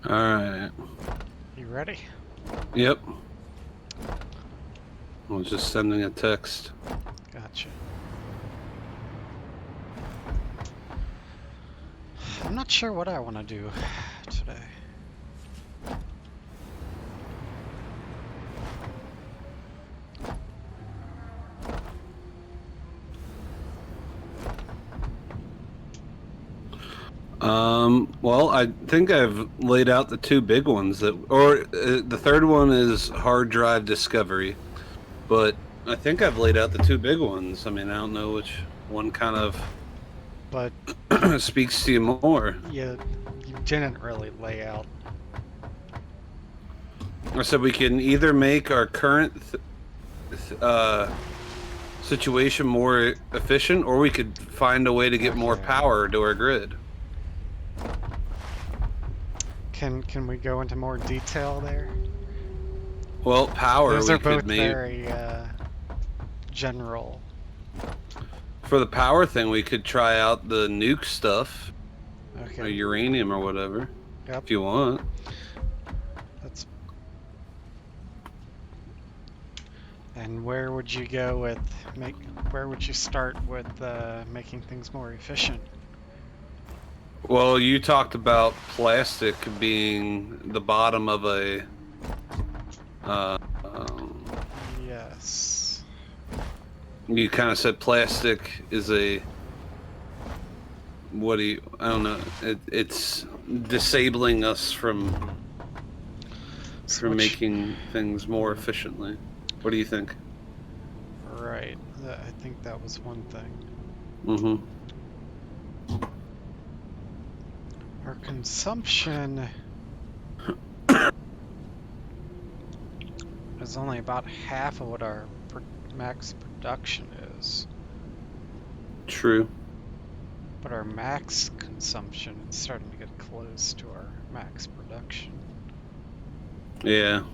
Alright. You ready? Yep. I was just sending a text. Gotcha. I'm not sure what I want to do today. Well, I think I've laid out the two big ones the third one is hard drive discovery, but I think I've laid out the two big ones. I mean, I don't know which one kind of But speaks to you more. you didn't really lay out. I said we can either make our current situation more efficient, or we could find a way to get more power to our grid. Can we go into more detail there? Well, power Those we are both could make very general. for the power thing. We could try out the nuke stuff, or Okay. uranium or whatever, Yep. if you want. That's. And where would you go with where would you start with making things more efficient? Well, you talked about plastic being the bottom of a. Yes. You kind of said plastic is a. What do you? I don't know. It's disabling us from making things more efficiently. What do you think? Right. I think that was one thing. Mm-hmm. Our consumption is only about half of what our max production is. True. But our max consumption is starting to get close to our max production. Yeah.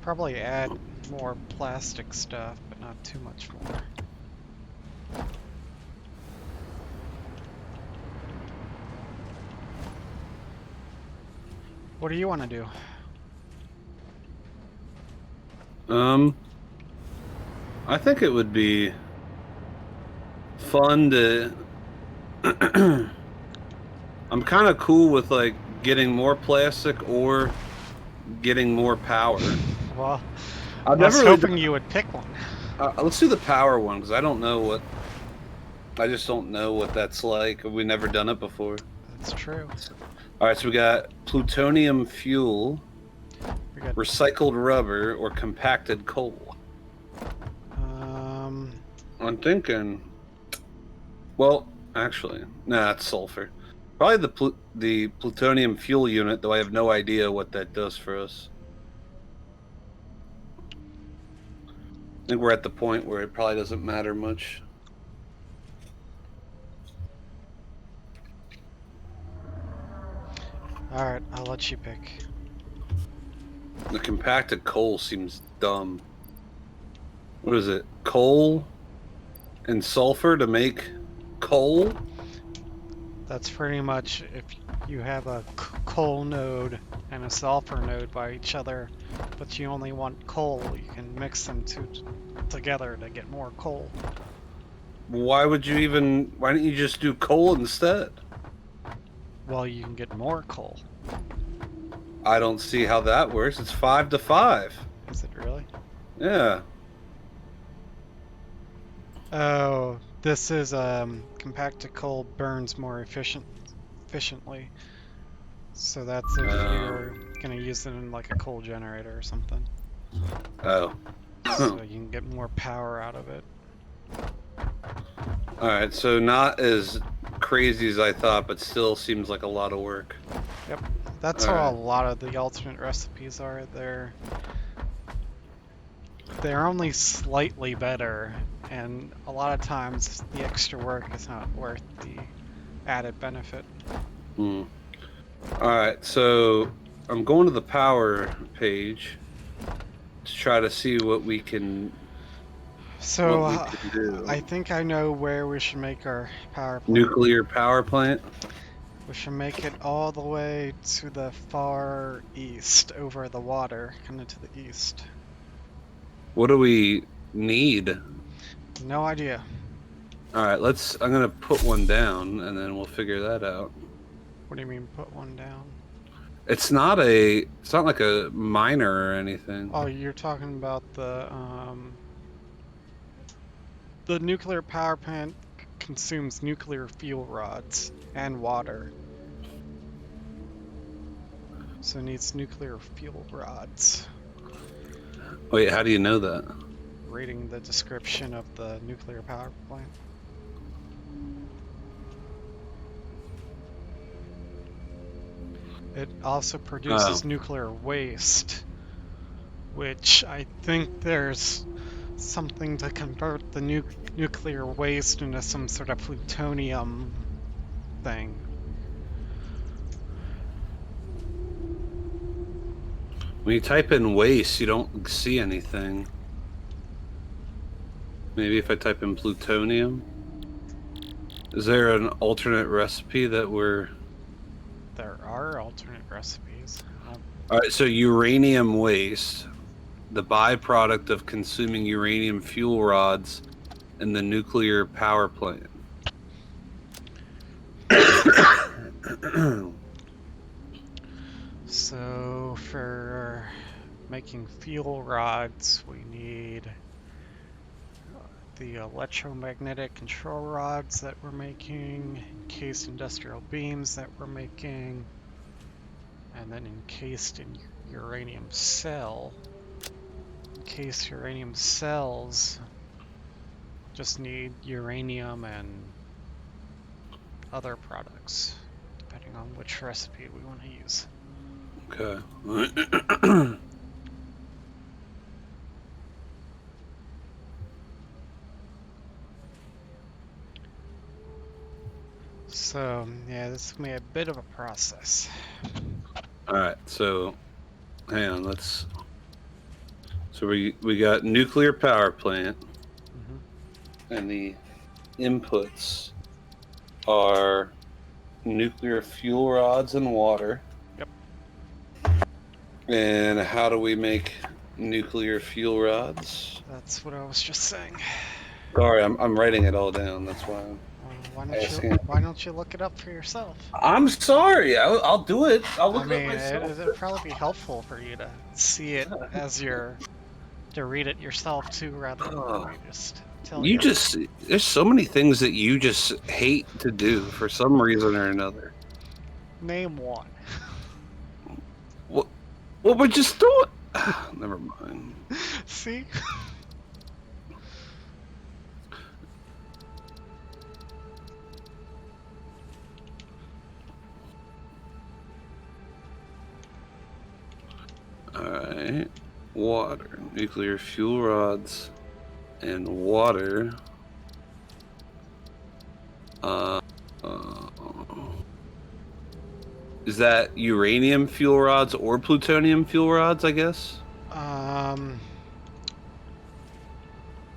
Probably add more plastic stuff, but not too much more. What do you want to do? I think it would be fun to. I'm kind of cool with like getting more plastic or getting more power. Well, I was hoping you would pick one. Let's do the power one because I don't know what. I just don't know what that's like. We've never done it before. That's true. All right, so we got plutonium fuel, recycled rubber, or compacted coal. I'm thinking. Well, actually, nah, it's sulfur. Probably the plutonium fuel unit, though I have no idea what that does for us. I think we're at the point where it probably doesn't matter much. Alright, I'll let you pick. The compacted coal seems dumb. What is it? Coal and sulfur to make coal? That's pretty much if you have a coal node and a sulfur node by each other, but you only want coal, you can mix them together to get more coal. Why don't you just do coal instead? Well, you can get more coal. I don't see how that works. It's 5 to 5. Is it really? Yeah. Oh, this is compacted coal burns more efficiently. So that's if you're gonna use it in like a coal generator or something. Oh. So you can get more power out of it. Alright, so not as crazy as I thought, but still seems like a lot of work. Yep. That's how a lot of the alternate recipes are. They're only slightly better, and a lot of times the extra work is not worth the added benefit. Alright, so I'm going to the power page to try to see what we can So we can do. I think I know where we should make our power plant. Nuclear power plant. We should make it all the way to the far east, over the water, kind of to the east. What do we need? No idea. All right, I'm gonna put one down, and then we'll figure that out. What do you mean, put one down? It's not like a miner or anything. Oh, you're talking about the nuclear power plant consumes nuclear fuel rods and water. So it needs nuclear fuel rods. Wait, how do you know that? Reading the description of the nuclear power plant. It also produces nuclear waste, which I think there's something to convert the nuclear waste into some sort of plutonium thing. When you type in waste, you don't see anything. Maybe if I type in plutonium. Is there an alternate recipe that we're... There are alternate recipes. Alright, so uranium waste, the byproduct of consuming uranium fuel rods in the nuclear power plant. So for making fuel rods, we need the electromagnetic control rods that we're making, encased industrial beams that we're making, and then encased in uranium cell. Encased uranium cells just need uranium and other products, depending on which recipe we want to use. Okay. So, yeah, this is going to be a bit of a process. Alright, so hang on, so we got nuclear power plant, and the inputs are nuclear fuel rods and water. Yep. And how do we make nuclear fuel rods? That's what I was just saying. Sorry, I'm writing it all down. That's why. Why don't you look it up for yourself? I'm sorry. I'll do it. I'll look it up myself. It'd probably be helpful for you to see it as to read it yourself too, rather than just tell you. There's so many things that you just hate to do for some reason or another. Name one. Well, but just do it. Never mind. See? Alright. Water. Nuclear fuel rods and water. Is that uranium fuel rods or plutonium fuel rods, I guess?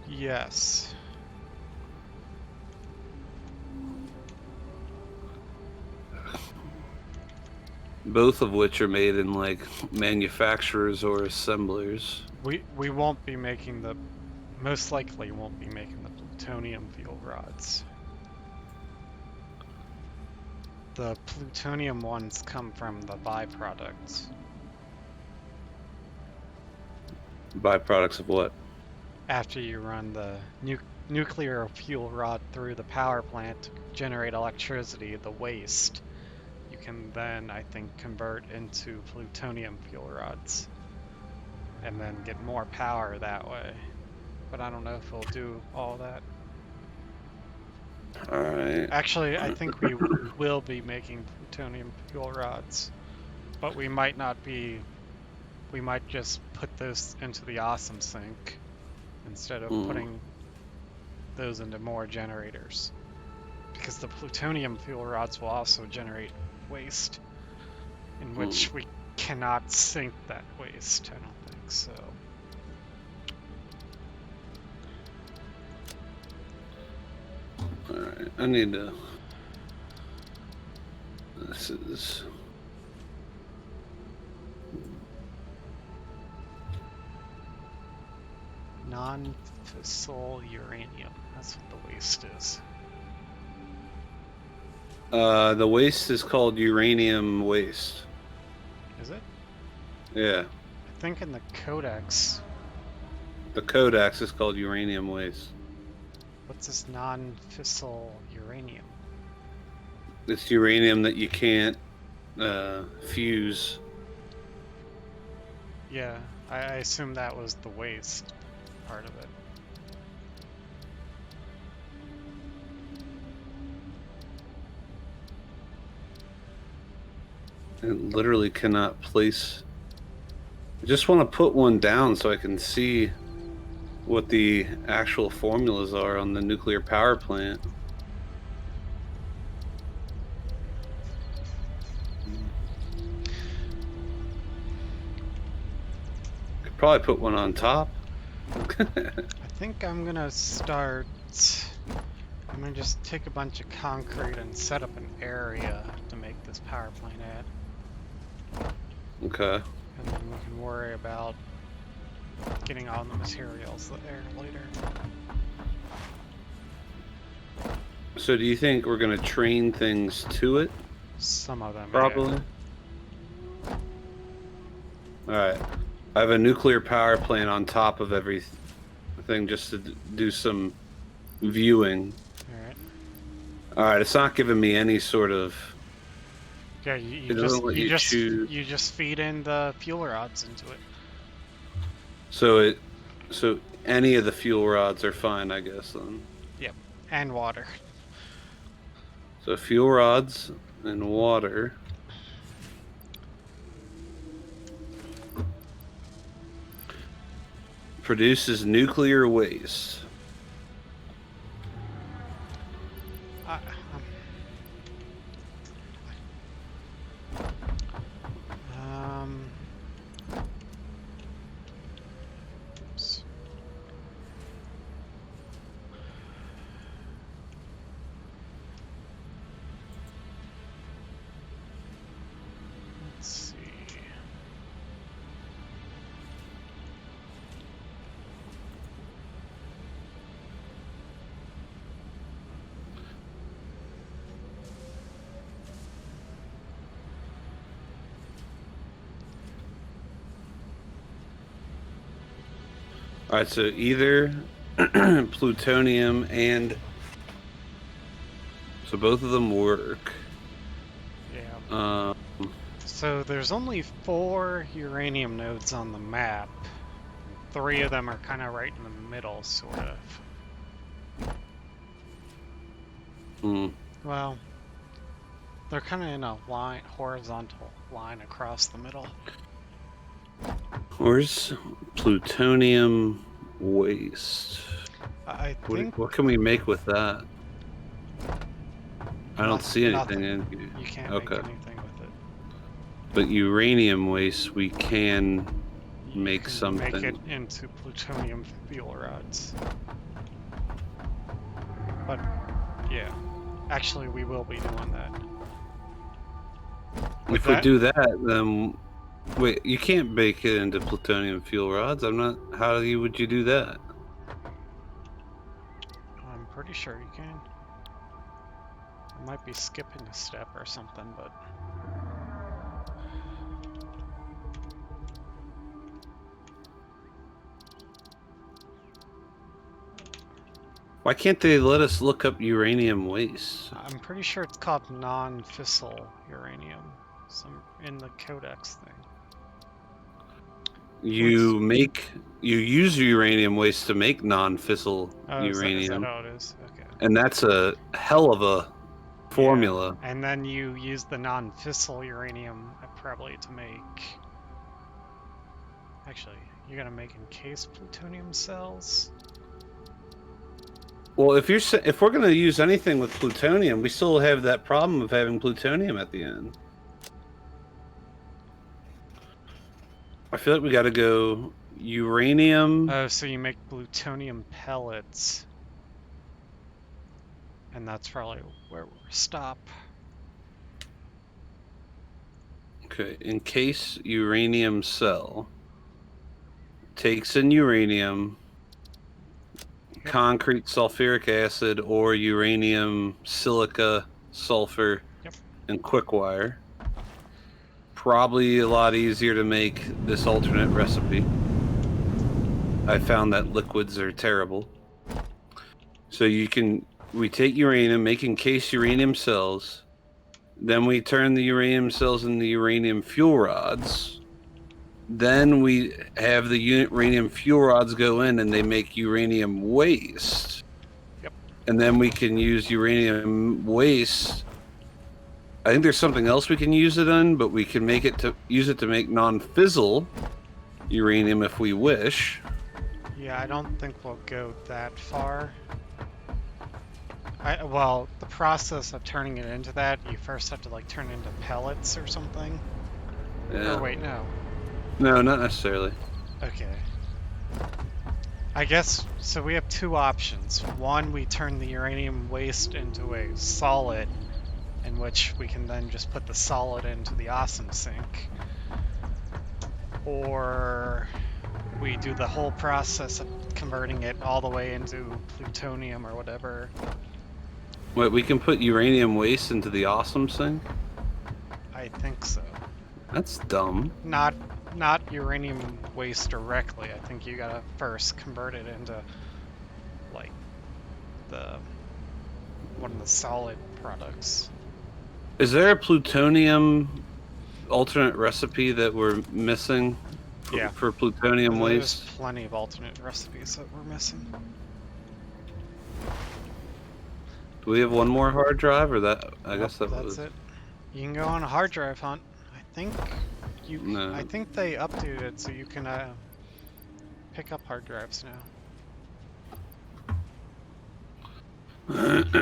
Yes. Both of which are made in like manufacturers or assemblers. We won't be making most likely won't be making the plutonium fuel rods. The plutonium ones come from the byproducts. Byproducts of what? After you run the nuclear fuel rod through the power plant to generate electricity, the waste, you can then, I think, convert into plutonium fuel rods and then get more power that way. But I don't know if we'll do all that. Alright. Actually, I think we will be making plutonium fuel rods, but we might not be. We might just put those into the awesome sink instead of putting those into more generators, because the plutonium fuel rods will also generate waste, in which we cannot sink that waste. I don't think so. Alright, I need to... This is... Non-fissile uranium. That's what the waste is. The waste is called uranium waste. Is it? Yeah. I think in the codex. The codex is called uranium waste. What's this non-fissile uranium? It's uranium that you can't fuse. Yeah, I assume that was the waste part of it. It literally cannot place. I just want to put one down so I can see what the actual formulas are on the nuclear power plant. Could probably put one on top. I think I'm gonna start. I'm gonna just take a bunch of concrete and set up an area to make this power plant at. Okay. And then we can worry about getting all the materials there later. So do you think we're going to train things to it? Some of them, Probably. yeah. Alright. I have a nuclear power plant on top of everything just to do some viewing. Alright. Alright, it's not giving me any sort of... Yeah, you just feed in the fuel rods into it. So any of the fuel rods are fine, I guess, then. Yep, and water. So fuel rods and water. Produces nuclear waste. Oops. Let's see. Alright, so either plutonium and... So both of them work. Yeah. So there's only 4 uranium nodes on the map. 3 of them are kind of right in the middle, sort of. Hmm. Well, they're kind of in a line, horizontal line across the middle. Where's plutonium waste? I think What can we make with that? I don't see anything nothing. in here. You can't Okay. make anything with it. But uranium waste, we can You make can something. Make it into plutonium fuel rods. But yeah, actually, we will be doing that. If we do that, then wait, you can't bake it into plutonium fuel rods. I'm not. How would you do that? I'm pretty sure you can. I might be skipping a step or something, but Why can't they let us look up uranium waste? I'm pretty sure it's called non-fissile uranium. Some in the codex thing. You use uranium waste to make non-fissile uranium, Is that how it is? Okay. and that's a hell of a formula. Yeah. And then you use the non-fissile uranium probably to make. Actually, you're gonna make encased plutonium cells. Well, if we're gonna use anything with plutonium, we still have that problem of having plutonium at the end. I feel like we got to go uranium. Oh, so you make plutonium pellets. And that's probably where we'll stop. Okay, encase uranium cell. Takes in uranium, Yep. concrete sulfuric acid, or uranium, silica, sulfur, Yep. and quick wire. Probably a lot easier to make this alternate recipe. I found that liquids are terrible. So we take uranium, make encased uranium cells, then we turn the uranium cells into uranium fuel rods. Then we have the uranium fuel rods go in and they make uranium waste. Yep. And then we can use uranium waste. I think there's something else we can use it in, but we can use it to make non-fissile uranium if we wish. Yeah, I don't think we'll go that far. Well, the process of turning it into that, you first have to like turn it into pellets or something. Yeah. Or wait, no. No, not necessarily. Okay. I guess, so we have two options. One, we turn the uranium waste into a solid, in which we can then just put the solid into the awesome sink. Or we do the whole process of converting it all the way into plutonium or whatever. Wait, we can put uranium waste into the awesome sink? I think so. That's dumb. Not uranium waste directly. I think you gotta first convert it into like one of the solid products. Is there a plutonium alternate recipe that we're missing Yeah. for plutonium waste? There's plenty of alternate recipes that we're missing. Do we have one more hard drive, or that? I Nope, guess that that's was it. You can go on a hard drive hunt. I think No. I think they updated it so you can pick up hard drives now.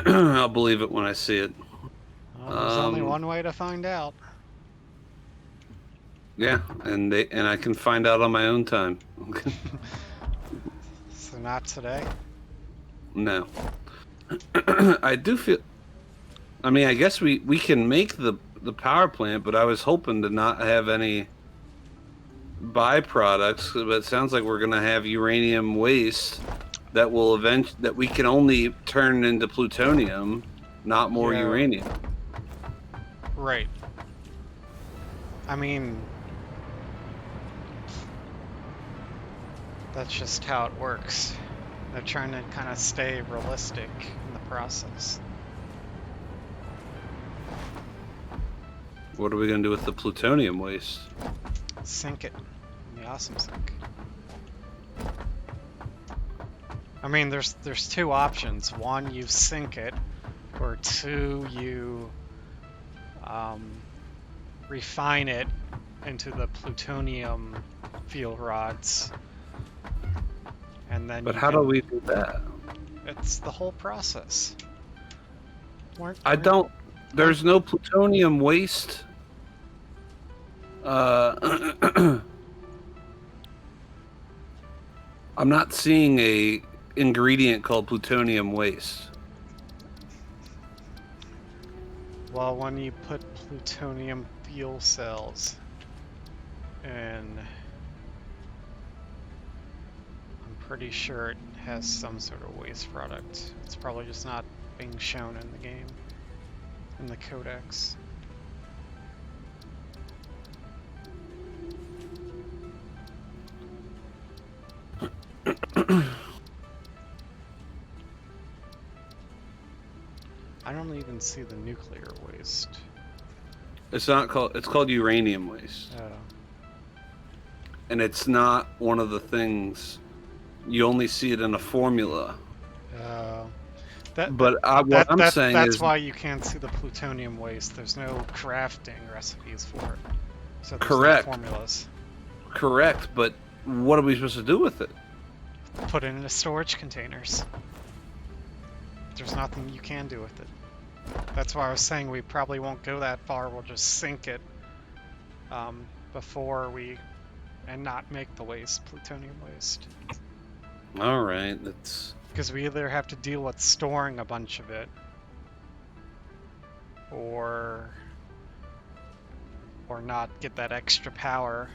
I'll believe it when I see it. Well, there's only one way to find out. Yeah, and I can find out on my own time. So not today. No. I do feel. I mean, I guess we can make the power plant, but I was hoping to not have any byproducts. But it sounds like we're gonna have uranium waste that that we can only turn into plutonium, not more Yeah. uranium. Right. I mean, that's just how it works. They're trying to kind of stay realistic in the process. What are we gonna do with the plutonium waste? Sink it in the awesome sink. I mean, there's two options. One, you sink it, or two, you refine it into the plutonium fuel rods. And then But how do we do that? It's the whole process. I don't. There's no plutonium waste. I'm not seeing a ingredient called plutonium waste. Well, when you put plutonium fuel cells in, I'm pretty sure it has some sort of waste product. It's probably just not being shown in the game, in the codex. I don't even see the nuclear waste. It's not called. It's called uranium waste, and it's not one of the things. You only see it in a formula. What I'm saying that's is why you can't see the plutonium waste. There's no crafting recipes for it. So there's correct. No formulas. Correct, but what are we supposed to do with it? Put it into storage containers. There's nothing you can do with it. That's why I was saying we probably won't go that far. We'll just sink it and not make the waste plutonium waste. All right, that's Because we either have to deal with storing a bunch of it, or not get that extra power.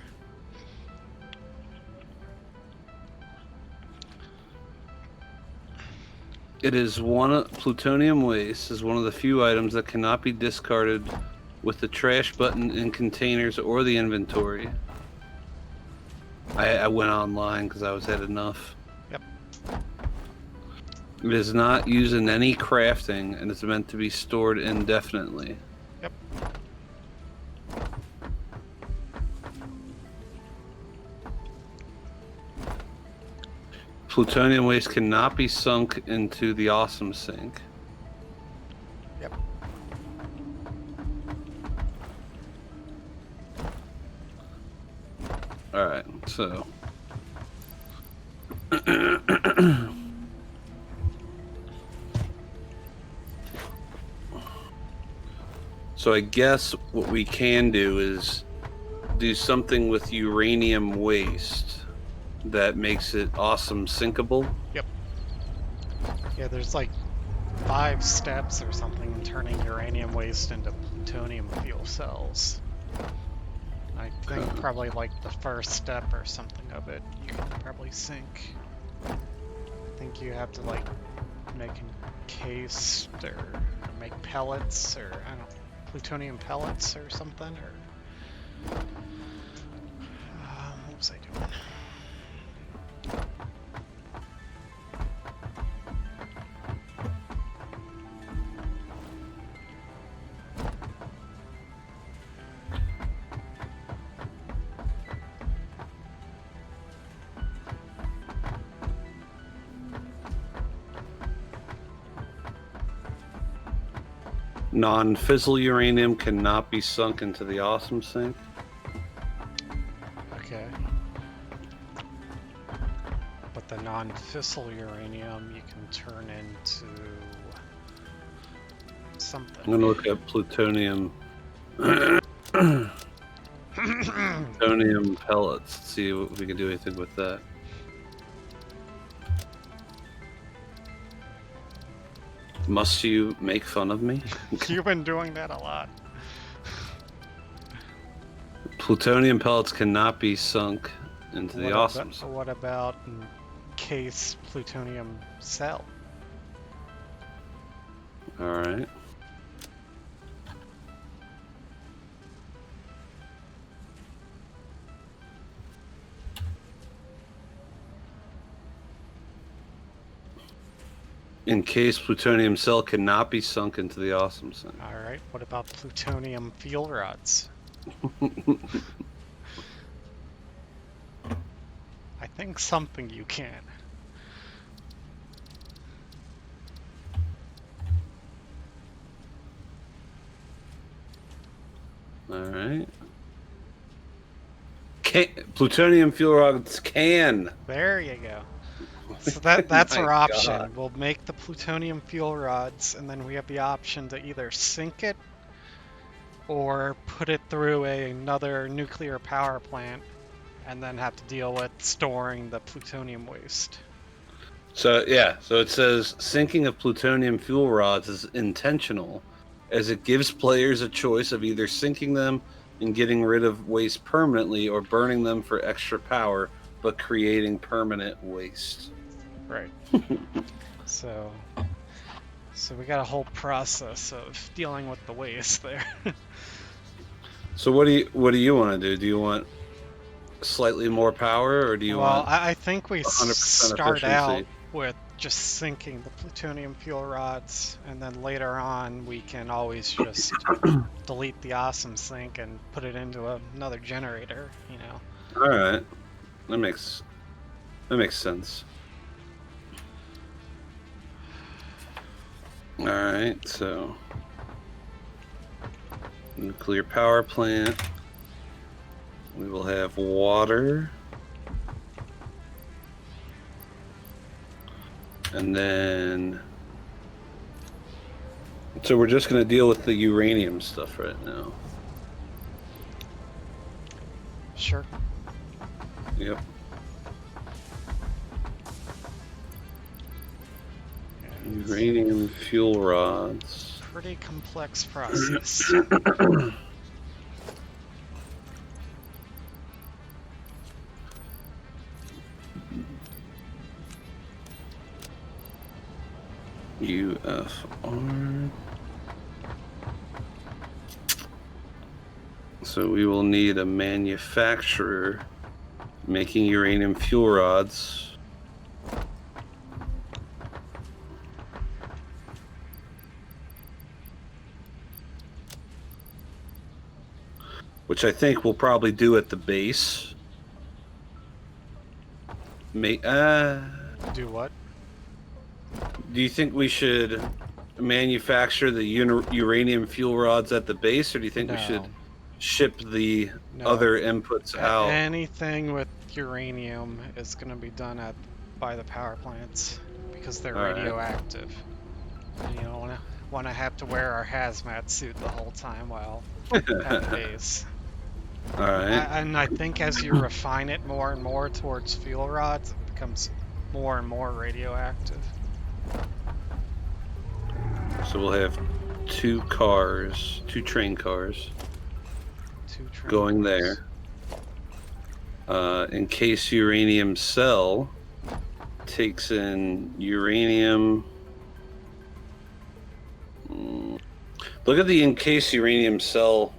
Plutonium waste is one of the few items that cannot be discarded with the trash button in containers or the inventory. I went online because I was had enough. Yep. It is not used in any crafting and is meant to be stored indefinitely. Yep. Plutonium waste cannot be sunk into the awesome sink. Yep. Alright, so. So I guess what we can do is do something with uranium waste that makes it awesome sinkable. Yep. Yeah, there's like 5 steps or something in turning uranium waste into plutonium fuel cells. I think probably like the first step or something of it you can probably sink. I think you have to like make encased or make pellets or I don't know, plutonium pellets or something or what was I doing? Non-fissile uranium cannot be sunk into the awesome sink. Okay. But the non-fissile uranium you can turn into something. I'm gonna look at plutonium. Plutonium pellets. See if we can do anything with that. Must you make fun of me? You've been doing that a lot. Plutonium pellets cannot be sunk into the awesome. What about encased plutonium cell? Alright. Encased plutonium cell cannot be sunk into the awesome sink. Alright, what about plutonium fuel rods? I think something you can. Alright. Plutonium fuel rods can. There you go. So that's our option. God. We'll make the plutonium fuel rods, and then we have the option to either sink it or put it through another nuclear power plant and then have to deal with storing the plutonium waste. So yeah, so it says sinking of plutonium fuel rods is intentional, as it gives players a choice of either sinking them and getting rid of waste permanently or burning them for extra power but creating permanent waste. Right. So we got a whole process of dealing with the waste there. So what do you want to do? Do you want slightly more power, or do you want? Well, I think we 100% start efficiency? out with just sinking the plutonium fuel rods, and then later on we can always just delete the awesome sink and put it into another generator, you know. All right, that makes sense. All right, so nuclear power plant. We will have water. And then, so we're just going to deal with the uranium stuff right now. Sure. Yep. Uranium fuel rods. pretty complex process. UFR. So we will need a manufacturer making uranium fuel rods. Which I think we'll probably do at the base. Do what? Do you think we should manufacture the uranium fuel rods at the base, or do you think we should ship the other inputs out? Anything with uranium is going to be done by the power plants because they're radioactive. And you don't want to have to wear our hazmat suit the whole time while at the base. All right. And I think as you refine it more and more towards fuel rods, it becomes more and more radioactive. So we'll have two train cars going there. In case uranium cell takes in uranium. Look at the in case uranium cell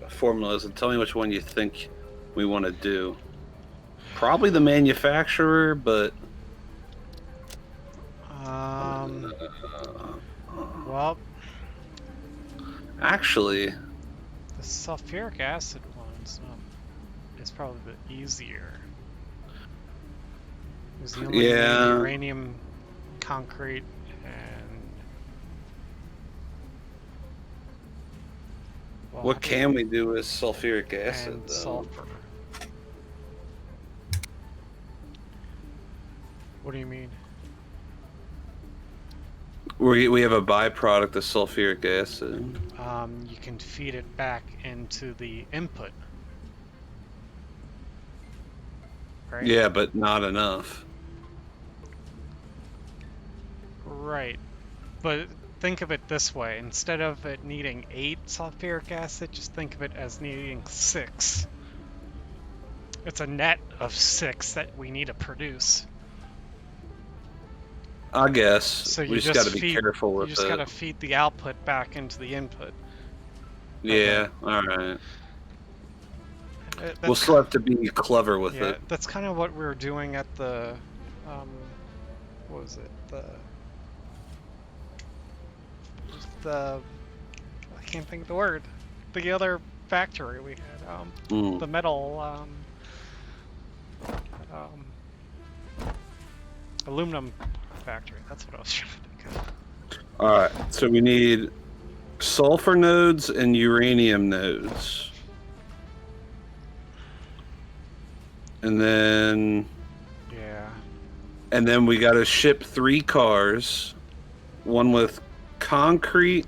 formulas and tell me which one you think we want to do. Probably the manufacturer, but well, actually, the sulfuric acid one's is probably the easier. Because the only uranium, concrete, and what can we do with sulfuric acid? And sulfur. What do you mean? We have a byproduct of sulfuric acid. You can feed it back into the input. Right? Yeah, but not enough. Right. But think of it this way. Instead of it needing 8 sulfuric acid, just think of it as needing 6. It's a net of 6 that we need to produce. I guess. So we just got to be careful with it. You just got to feed the output back into the input. Yeah, alright. We'll still have to be clever with it. That's kind of what we were doing at the, what was it? I can't think of the word. The other factory we had, the metal, aluminum factory. That's what I was trying to think of. Alright, so we need sulfur nodes and uranium nodes. And then... Yeah. And then we gotta ship 3 cars. One with concrete,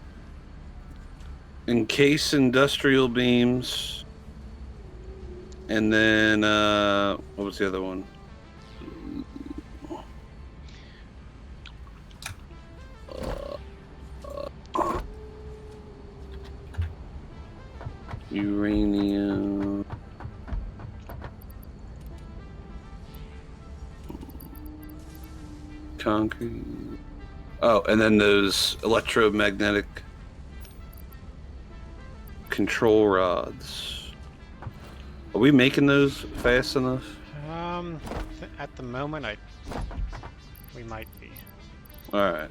encased industrial beams, and then, what was the other one? Uranium. Concrete. Oh, and then those electromagnetic control rods. Are we making those fast enough? At the moment, we might be. All right.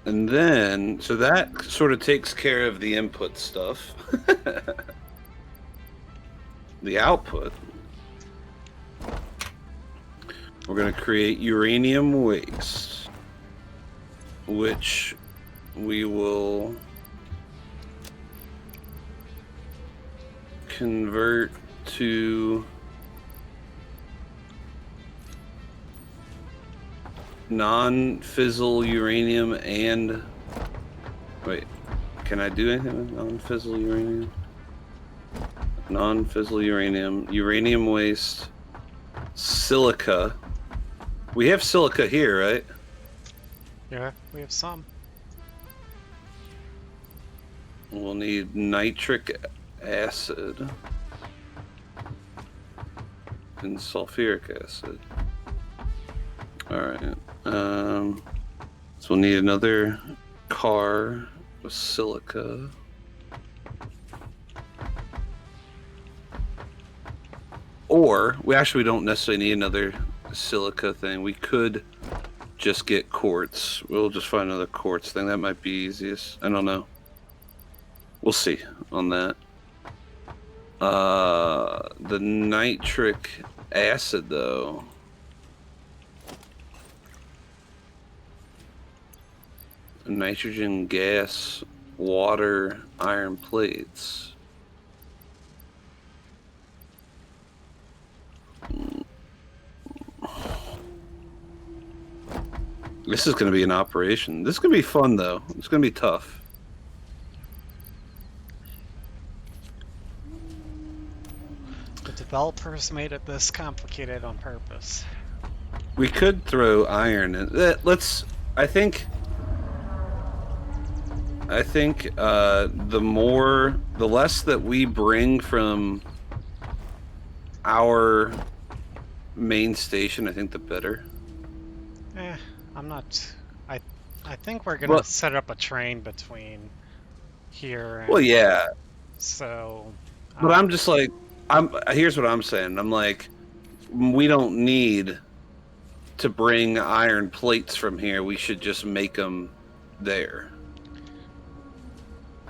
And then, so that sort of takes care of the input stuff. The output. We're going to create uranium waste, which we will convert to non-fissile uranium and... Wait, can I do anything with non-fissile uranium? Non-fissile uranium, uranium waste, silica. We have silica here, right? Yeah, we have some. We'll need nitric acid and sulfuric acid. Alright. So we'll need another car with silica. Or, we don't necessarily need another silica thing. We could just get quartz. We'll just find another quartz thing. That might be easiest. I don't know. We'll see on that. The nitric acid, though. Nitrogen gas, water, iron plates. This is going to be an operation. This is going to be fun, though. It's going to be tough. The developers made it this complicated on purpose. We could throw iron in. Let's. I think the less that we bring from our main station, I think the better. I'm not. I think we're gonna set up a train between here. And, well, yeah. So. But I'm just like, here's what I'm saying. I'm like, we don't need to bring iron plates from here. We should just make them there.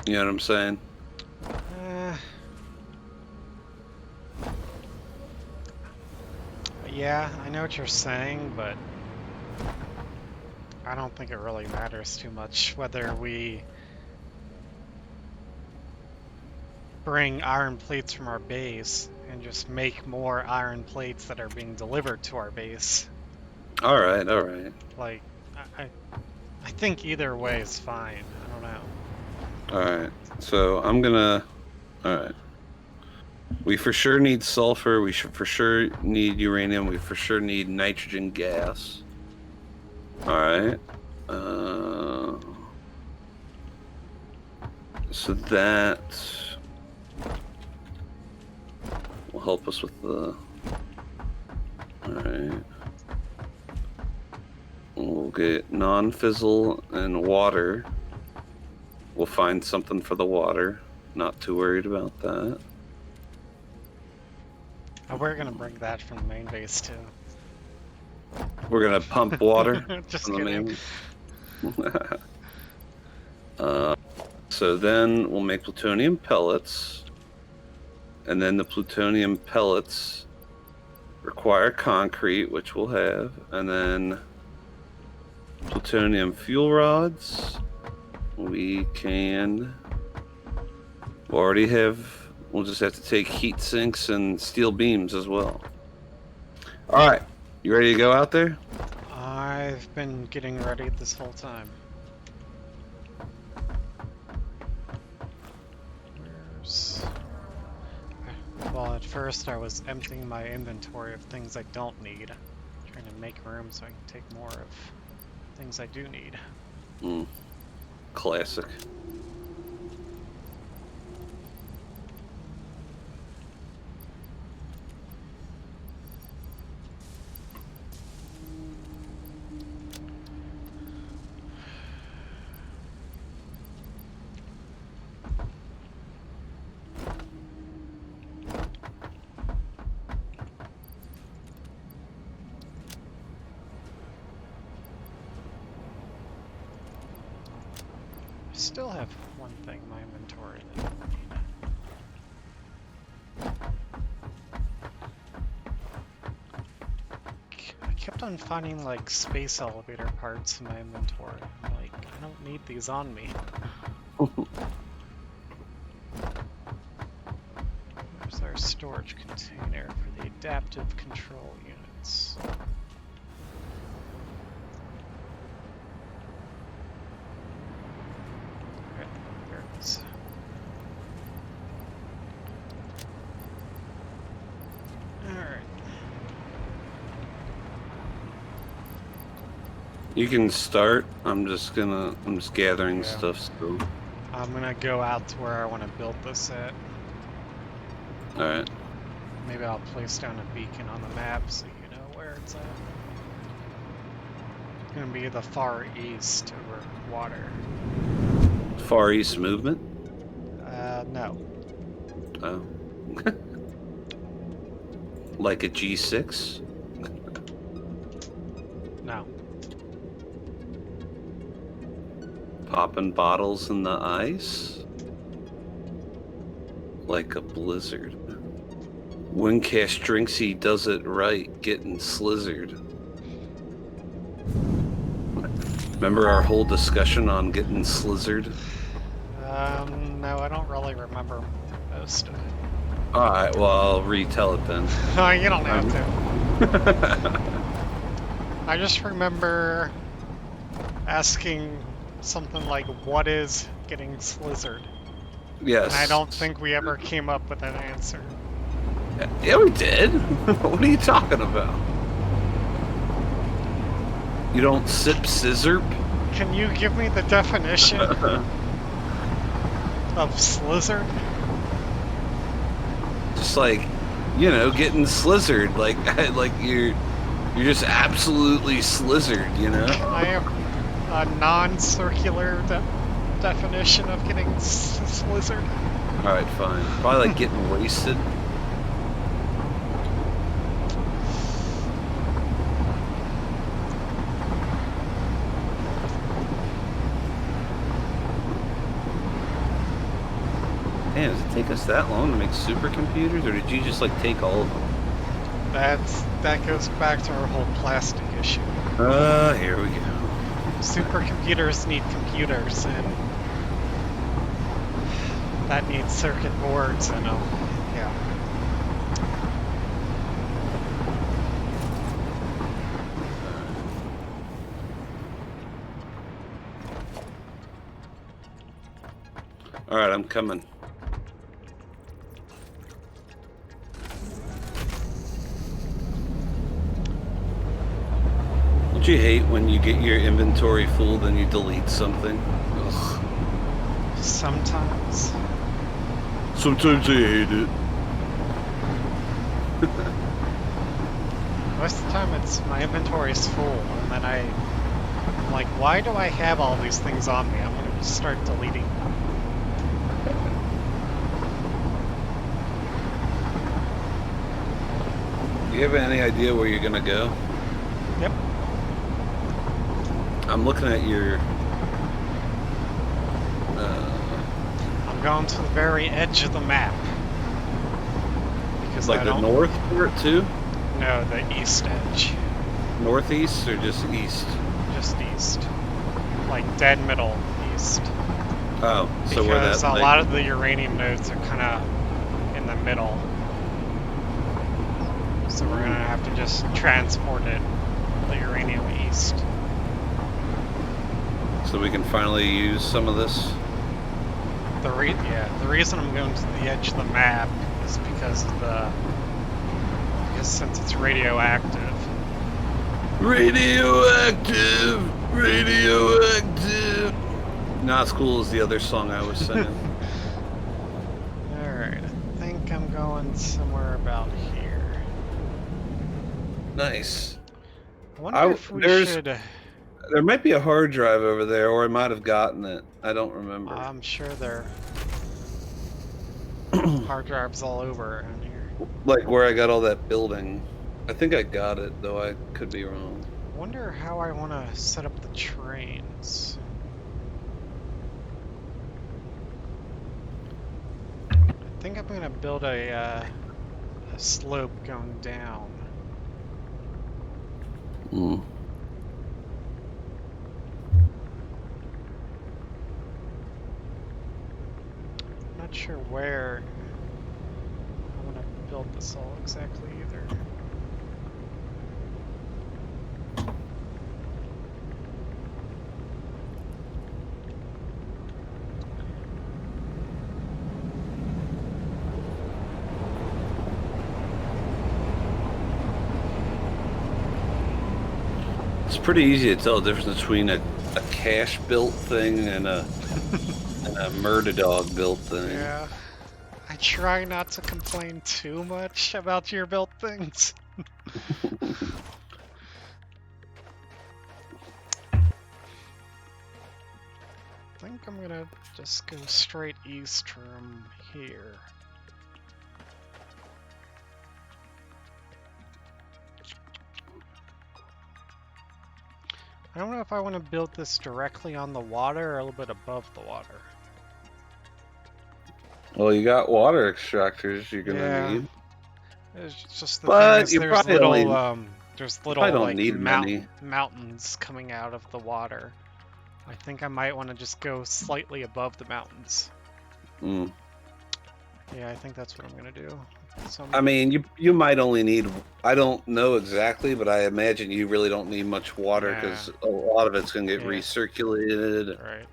You know what I'm saying? Yeah, I know what you're saying, but I don't think it really matters too much whether we bring iron plates from our base and just make more iron plates that are being delivered to our base. All right, all right. Like, I think either way is fine. I don't know. All right, so I'm gonna. All right. We for sure need sulfur. We should for sure need uranium. We for sure need nitrogen gas. All right. So that will help us with the. All right. We'll get non-fizzle and water. We'll find something for the water. Not too worried about that. Oh, we're gonna bring that from the main base too. We're gonna pump water. Just from kidding. The main... so then we'll make plutonium pellets, and then the plutonium pellets require concrete, which we'll have, and then plutonium fuel rods. We can already have. We'll just have to take heat sinks and steel beams as well. All right, you ready to go out there? I've been getting ready this whole time. Well, at first I was emptying my inventory of things I don't need, trying to make room so I can take more of things I do need. Classic. I still have one thing in my inventory that I don't need. I kept on finding like space elevator parts in my inventory. I'm like, I don't need these on me. Where's our storage container for the adaptive control units? You can start. I'm just gathering stuff still. I'm gonna go out to where I want to build this at. Alright. Maybe I'll place down a beacon on the map so you know where it's at. It's gonna be the far east over water. Far East movement? No. Oh. Like a G6? No. Popping bottles in the ice? Like a blizzard. Windcast Drinksy does it right, getting slizzard. Remember our whole discussion on getting slizzard? No, I don't really remember most of it. Alright, well, I'll retell it then. You don't have to. I just remember asking something like, what is getting slizzard? Yes. And I don't think we ever came up with an answer. Yeah, we did. What are you talking about? You don't sip scissor? Can you give me the definition of slizzard? Just like, you know, getting slizzard. Like you're just absolutely slizzard, you know? I have a non-circular definition of getting slizzard. Alright, fine. Probably like getting wasted. Man, does it take us that long to make supercomputers, or did you just like take all of them? That goes back to our whole plastic issue. Here we go. Supercomputers need computers, and that needs circuit boards, and yeah. Alright, I'm coming. Don't you hate when you get your inventory full, then you delete something? Ugh. Sometimes. Sometimes I hate it. Most of the time it's my inventory's full, and then I'm like, why do I have all these things on me? I'm gonna just start deleting them. Do you have any idea where you're gonna go? Yep. I'm looking at your... I'm going to the very edge of the map. Because like I the don't... north part too? No, the east edge. Northeast or just east? Just east. Like dead middle east. Oh, so where that... Because a lot of the uranium nodes are kind of in the middle. So we're going to have to just transport it, the uranium east. So we can finally use some of this? The reason I'm going to the edge of the map is because of since it's radioactive. Radioactive! Radioactive! Not as cool as the other song I was singing. Alright, I think I'm going somewhere about here. Nice. I wonder if we should... There might be a hard drive over there, or I might have gotten it. I don't remember. I'm sure there hard drives all over around here. Like where I got all that building. I think I got it, though I could be wrong. I wonder how I want to set up the trains. I think I'm going to build a slope going down. Mm. Not sure where I want to build this all exactly either. It's pretty easy to tell the difference between a cache built thing and a a Murrdadog built thing. Yeah. I try not to complain too much about your built things. I think I'm gonna just go straight east from here. I don't know if I want to build this directly on the water or a little bit above the water. Well, you got water extractors you're gonna Yeah. need. It's just the But thing is you there's probably little only- there's You probably little don't like need many. mountains coming out of the water. I think I might want to just go slightly above the mountains. Mm. Yeah, I think that's what I'm gonna do. So I mean, you might only need. I don't know exactly, but I imagine you really don't need much water Yeah. because a lot of it's gonna get Yeah. recirculated. Right.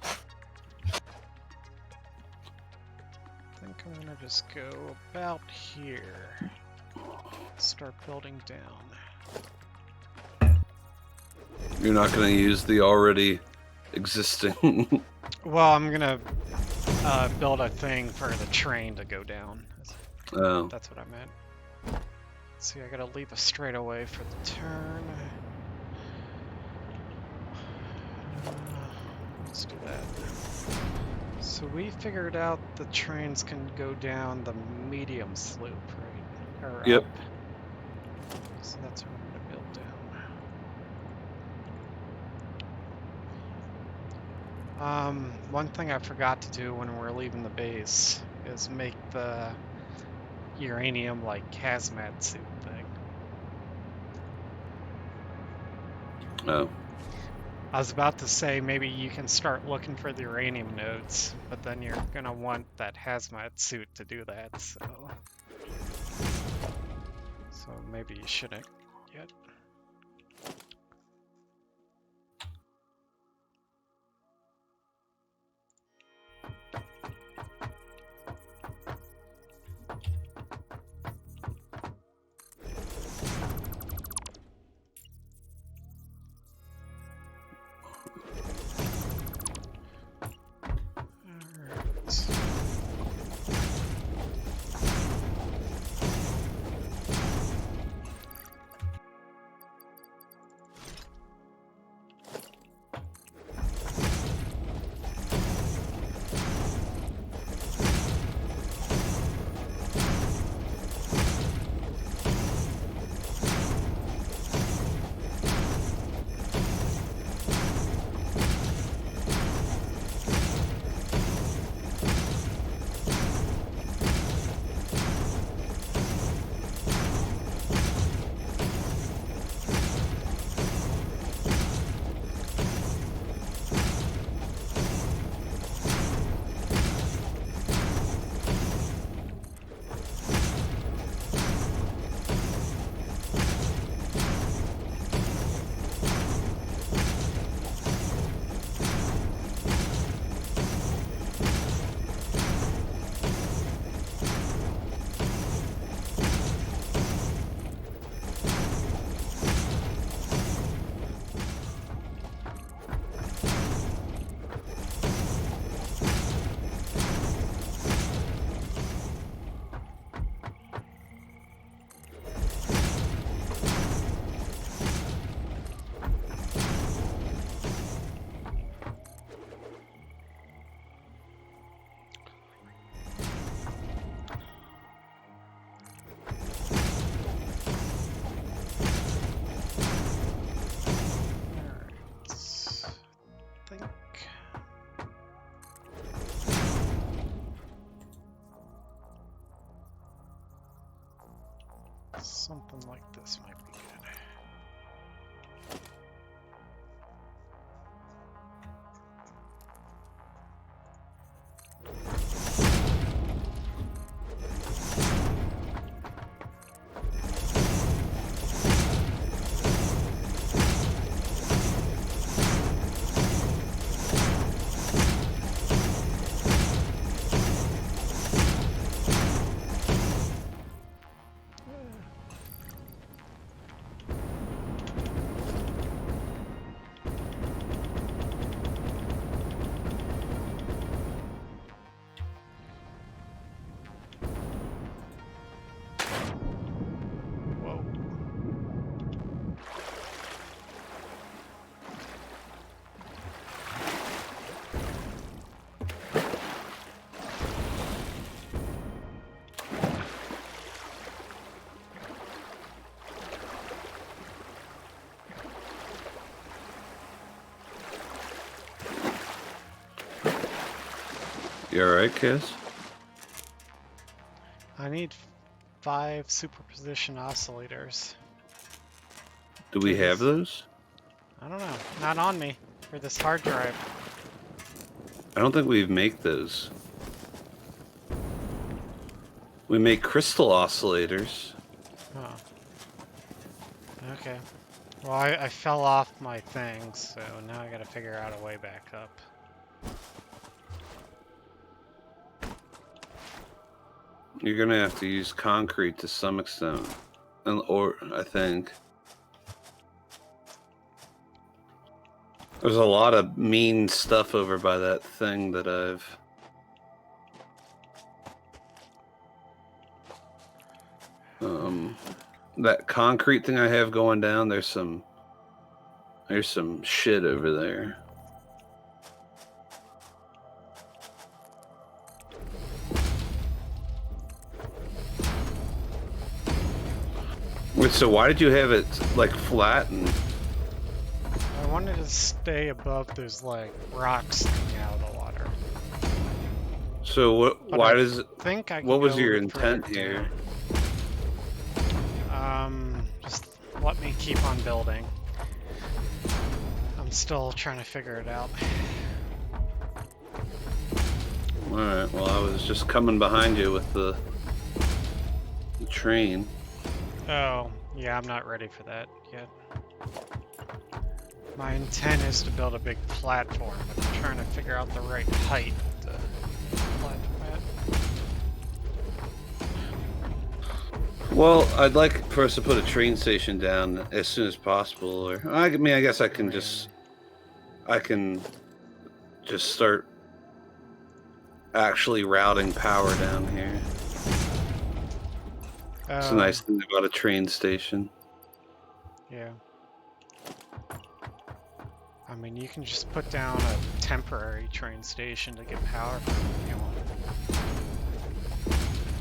I think I'm gonna just go about here. Start building down. You're not gonna use the already existing. Well, I'm gonna build a thing for the train to go down. Oh. That's what I meant. See, I gotta leave a straightaway for the turn. Let's do that. So we figured out the trains can go down the medium slope, right? Or Yep. up. So that's what I'm gonna build down. One thing I forgot to do when we're leaving the base is make the uranium like hazmat suit thing. Oh. I was about to say maybe you can start looking for the uranium nodes, but then you're gonna want that hazmat suit to do that, so maybe you shouldn't yet. Something like this might be good. You alright, Cass? I need 5 superposition oscillators. Do we have those? I don't know. Not on me for this hard drive. I don't think we make those. We make crystal oscillators. Oh. Okay. Well, I fell off my thing, so now I gotta figure out a way back up. You're gonna have to use concrete to some extent, or I think there's a lot of mean stuff over by that thing that that concrete thing I have going down. There's some shit over there. Wait, so why did you have it like flat and? I wanted to stay above those like rocks sticking out of the water. So what? But why I does it? think I can What was go your further intent here? Just let me keep on building. I'm still trying to figure it out. All right. Well, I was just coming behind you with the train. Oh, yeah, I'm not ready for that yet. My intent is to build a big platform, but I'm trying to figure out the right height to platform at. Well, I'd like for us to put a train station down as soon as possible, or I mean, I guess I can just start actually routing power down here. It's a nice thing about a train station. Yeah. I mean, you can just put down a temporary train station to get power from it if you want.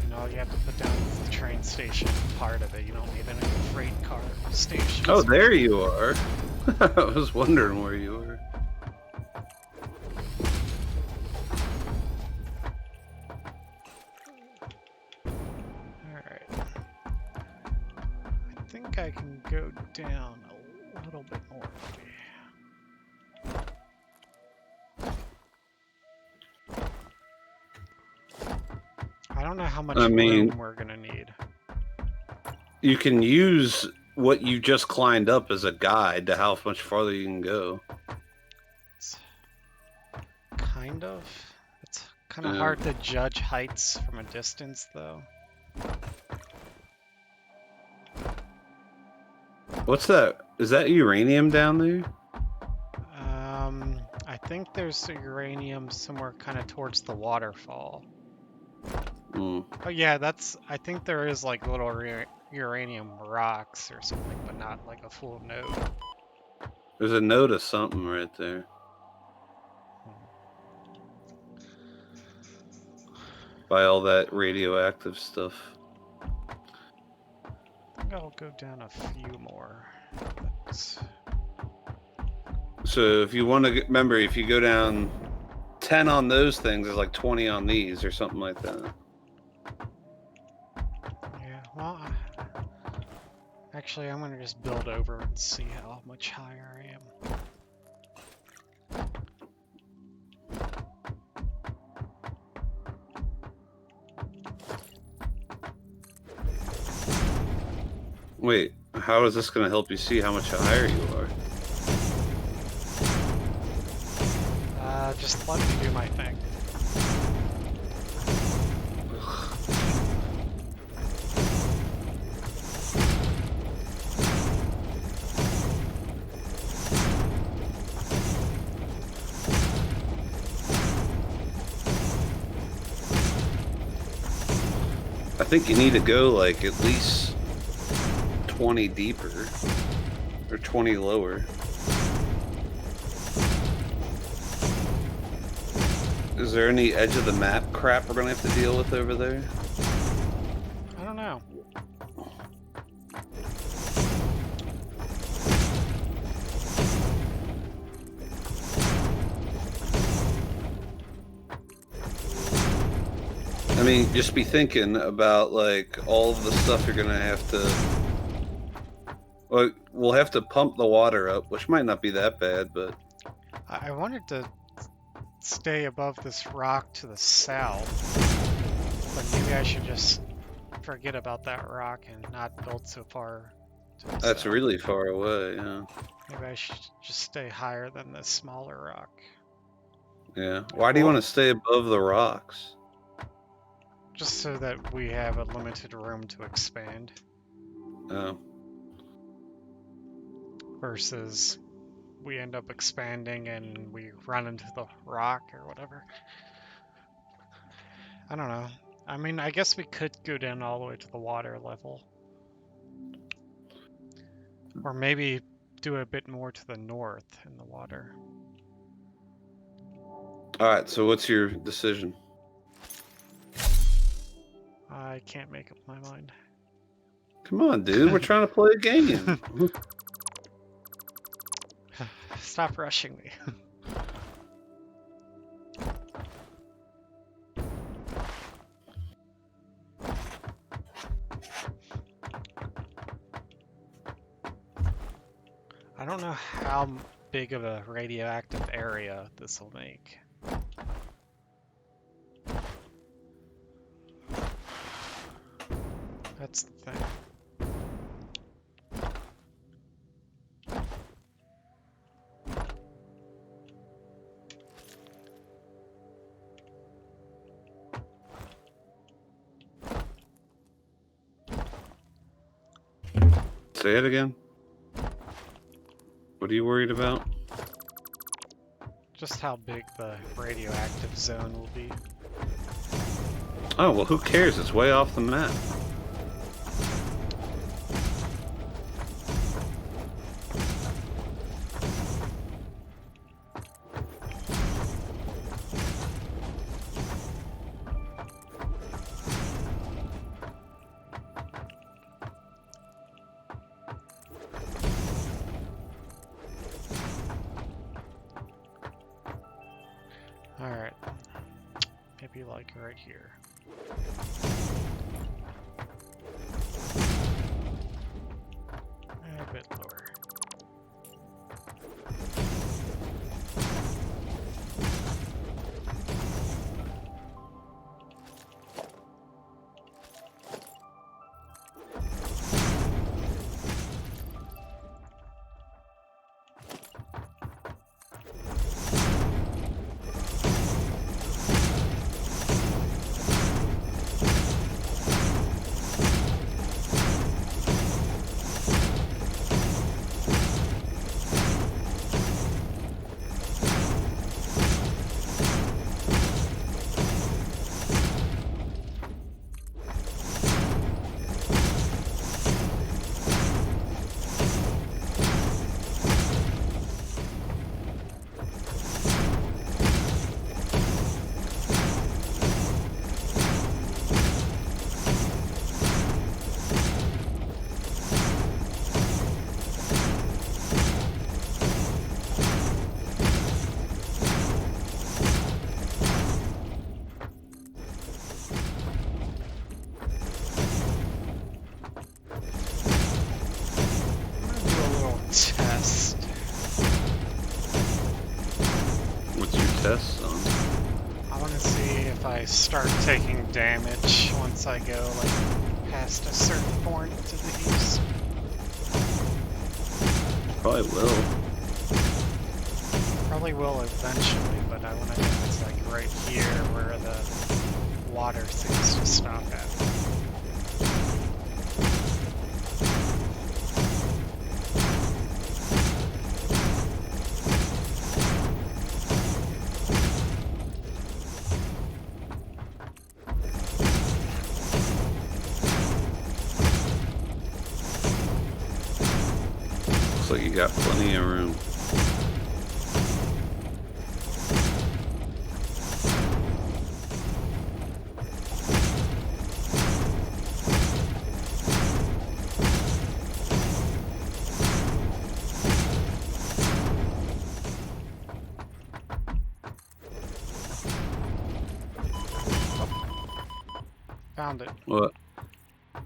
You know, you have to put down the train station part of it. You don't need any freight car stations. Oh, there you are. I was wondering where you were. Alright. I think I can go down a little bit more. I don't know how much room we're gonna need. You can use what you just climbed up as a guide to how much farther you can go. It's kind of. It's kind of hard to judge heights from a distance, though. What's that? Is that uranium down there? I think there's uranium somewhere kind of towards the waterfall. Oh yeah, I think there is like little uranium rocks or something, but not like a full node. There's a node of something right there. By all that radioactive stuff. I think I'll go down a few more. So if you want to remember, if you go down 10 on those things, there's like 20 on these or something like that. Yeah, well, actually, I'm gonna just build over and see how much higher I am. Wait, how is this going to help you see how much higher you are? Just let me do my thing. I think you need to go like at least 20 deeper or 20 lower. Is there any edge of the map crap we're gonna have to deal with over there? I don't know. mean, just be thinking about like all of the stuff you're gonna have to. Well, we'll have to pump the water up, which might not be that bad, but I wanted to stay above this rock to the south, but maybe I should just forget about that rock and not build so far to the that's south. really far away. Yeah. Maybe I should just stay higher than this smaller rock. Yeah. Why do you want to stay above the rocks? Just so that we have a limited room to expand Oh. versus we end up expanding and we run into the rock or whatever. I don't know. I mean, I guess we could go down all the way to the water level. Or maybe do a bit more to the north in the water. All right. So what's your decision? I can't make up my mind. Come on, dude. We're trying to play a game. Stop rushing me. I don't know how big of a radioactive area this will make. That's the thing. Say it again. What are you worried about? Just how big the radioactive zone will be. Oh, well, who cares? It's way off the map. Alright. Maybe like right here. A bit lower. Test. What's your test on? I want to see if I start taking damage once I go like past a certain point to the east. Probably will. Probably will eventually, but I want to know if it's like right here where the water seems to stop at. Looks like you got plenty of room. Found it. What?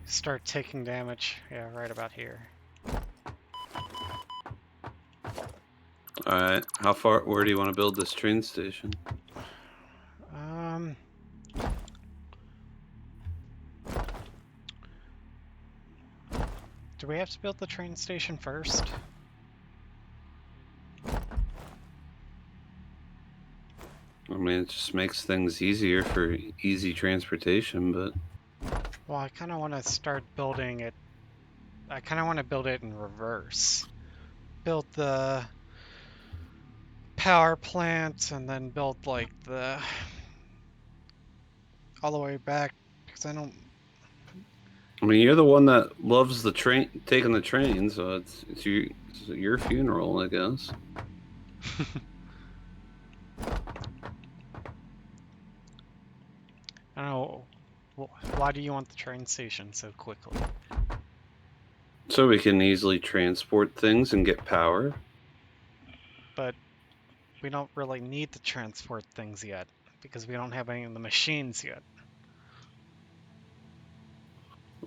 Start taking damage. Yeah, right about here. Alright, how far, where do you want to build this train station? Do we have to build the train station first? I mean, it just makes things easier for easy transportation, but... Well, I kind of want to start building it. I kind of want to build it in reverse. Build the power plant and then build like the all the way back because I don't. I mean, you're the one that loves the train, taking the train, so it's your funeral, I guess. I don't know. Why do you want the train station so quickly? So we can easily transport things and get power. But we don't really need to transport things yet because we don't have any of the machines yet.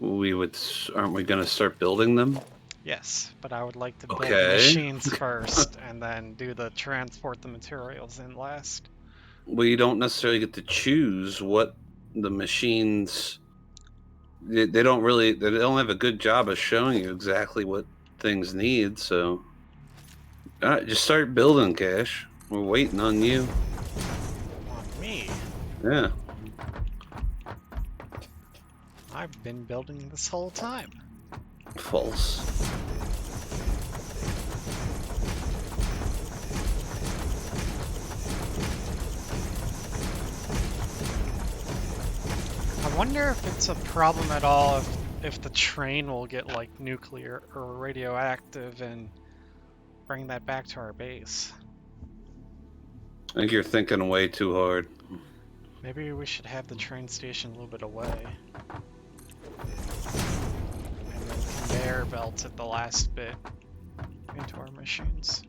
Aren't we gonna start building them? Yes, but I would like to build the Okay. machines first and then do the transport the materials in last. Well, you don't necessarily get to choose what the machines. They don't have a good job of showing you exactly what things need. So, all right, just start building, Cash. We're waiting on you. On me? Yeah. I've been building this whole time. False. I wonder if it's a problem at all if the train will get like nuclear or radioactive and bring that back to our base. I think you're thinking way too hard. Maybe we should have the train station a little bit away. And then conveyor belts at the last bit into our machines.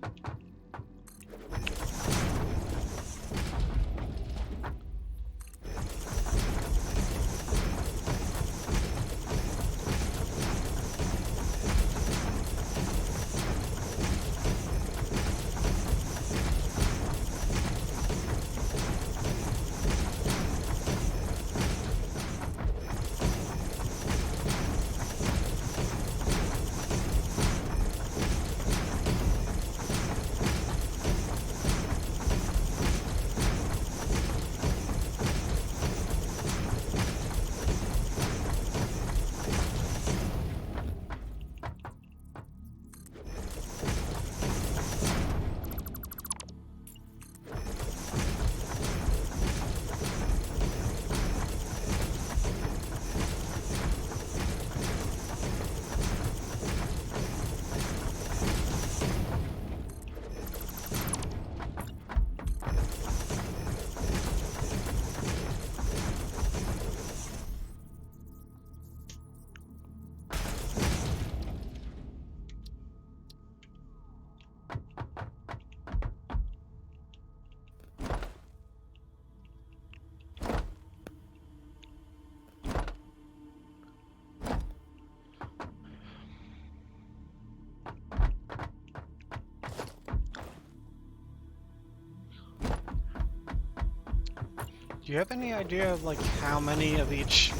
Do you have any idea of like how many of each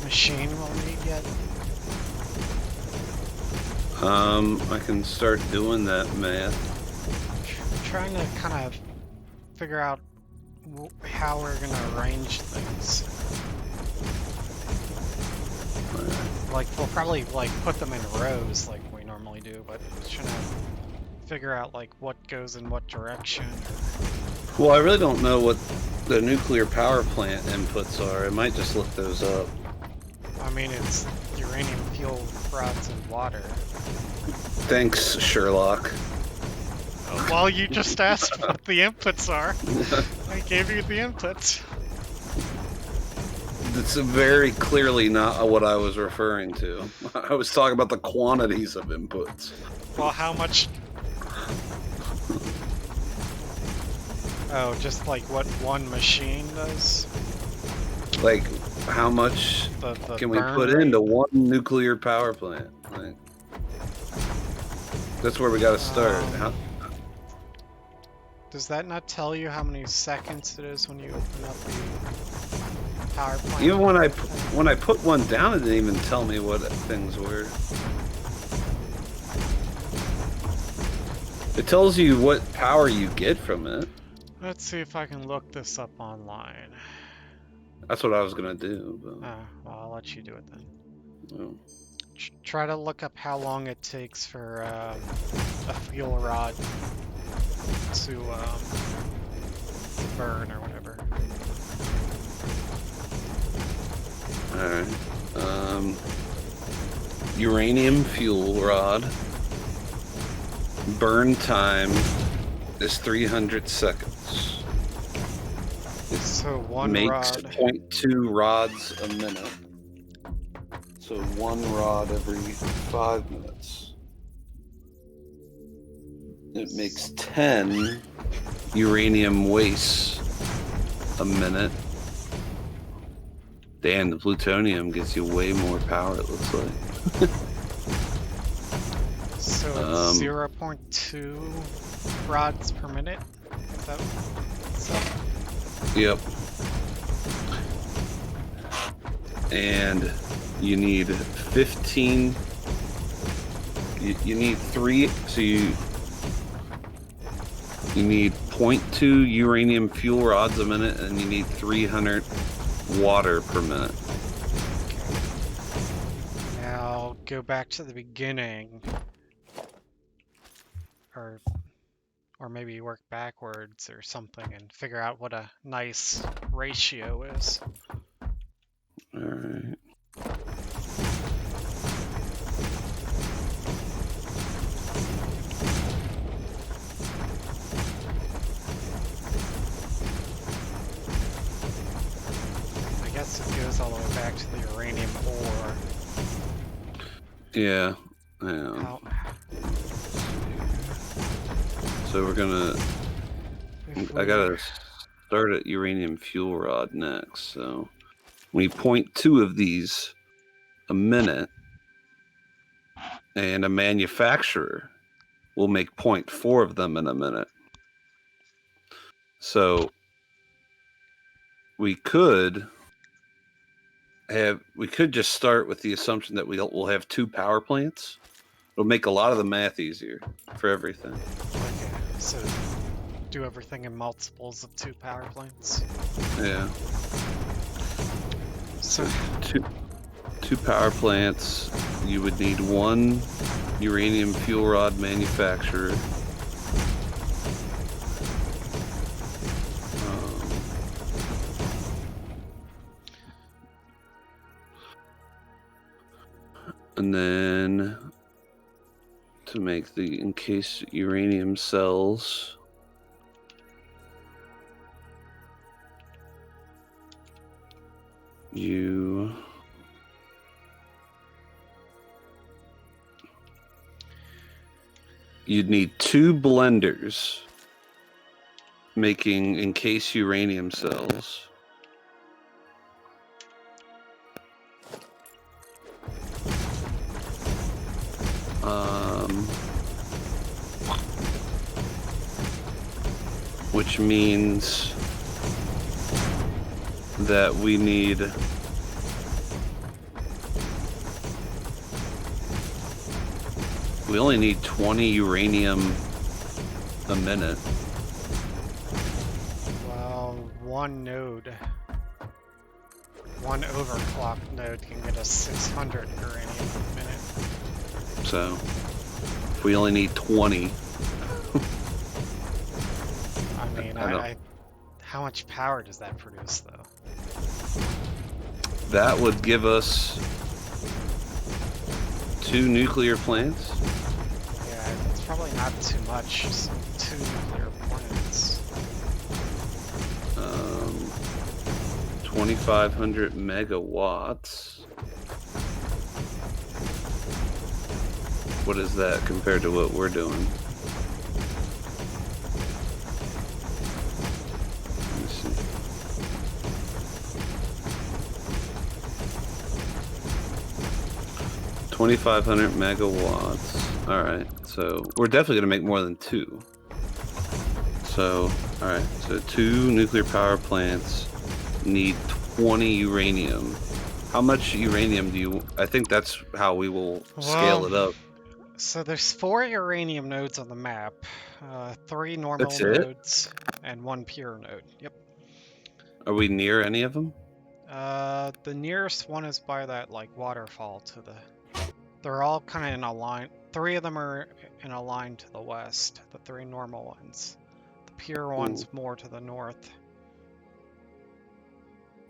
machine we'll need yet? I can start doing that math. Trying to kind of figure out how we're gonna arrange things. Like we'll probably like put them in rows like we normally do, but trying to figure out like what goes in what direction. Well, I really don't know what the nuclear power plant inputs are. I might just look those up. I mean, it's uranium fuel rods and water. Thanks, Sherlock. Well, you just asked what the inputs are. I gave you the inputs. That's very clearly not what I was referring to. I was talking about the quantities of inputs. Well, how much? Oh, just like what one machine does? Like, how much The can we burn put rate? into one nuclear power plant? Like, that's where we got to start. Does that not tell you how many seconds it is when you open up the power plant? Even when I put one down, it didn't even tell me what things were. It tells you what power you get from it. Let's see if I can look this up online. That's what I was gonna do. But, Well, I'll let you do it then. oh. Try to look up how long it takes for a fuel rod to burn or whatever. Alright. Uranium fuel rod. Burn time is 300 seconds. So one Makes rod. 0.2 rods a minute. So one rod every 5 minutes. It makes 10 uranium wastes a minute. Damn, the plutonium gives you way more power, it looks like. So it's 0.2 rods per minute? Is that so? Yep. And you need 15. You need 3. So you need 0.2 uranium fuel rods a minute, and you need 300 water per minute. Now go back to the beginning, or maybe work backwards or something and figure out what a nice ratio is. All right. I guess it goes all the way back to the uranium ore. Yeah. Yeah. So we're gonna. I gotta start at uranium fuel rod next. So we need 0.2 of these a minute, and a manufacturer will make 0.4 of them in a minute. So we could just start with the assumption that we'll have 2 power plants. It'll make a lot of the math easier for everything. Okay, so do everything in multiples of 2 power plants. Yeah. So two power plants. You would need 1 uranium fuel rod manufacturer. And then to make the encased uranium cells, you'd need 2 blenders making encased uranium cells. Which means that we only need 20 uranium a minute. well, one overclocked node can get us 600 uranium a minute. So if we only need 20. I mean, how much power does that produce, though? That would give us 2 nuclear plants. Yeah, it's probably not too much. Just 2 nuclear plants. 2,500 megawatts. What is that compared to what we're doing? Let me see. 2,500 megawatts. All right, so we're definitely gonna make more than 2. So, all right, so 2 nuclear power plants need 20 uranium. How much uranium do you? I think that's how we will scale it up. So there's 4 uranium nodes on the map, 3 normal That's it? nodes, and 1 pure node. Yep. Are we near any of them? The nearest one is by that like waterfall to the. They're all kind of in a line. 3 of them are in a line to the west. The 3 normal ones. The pure one's more to the north.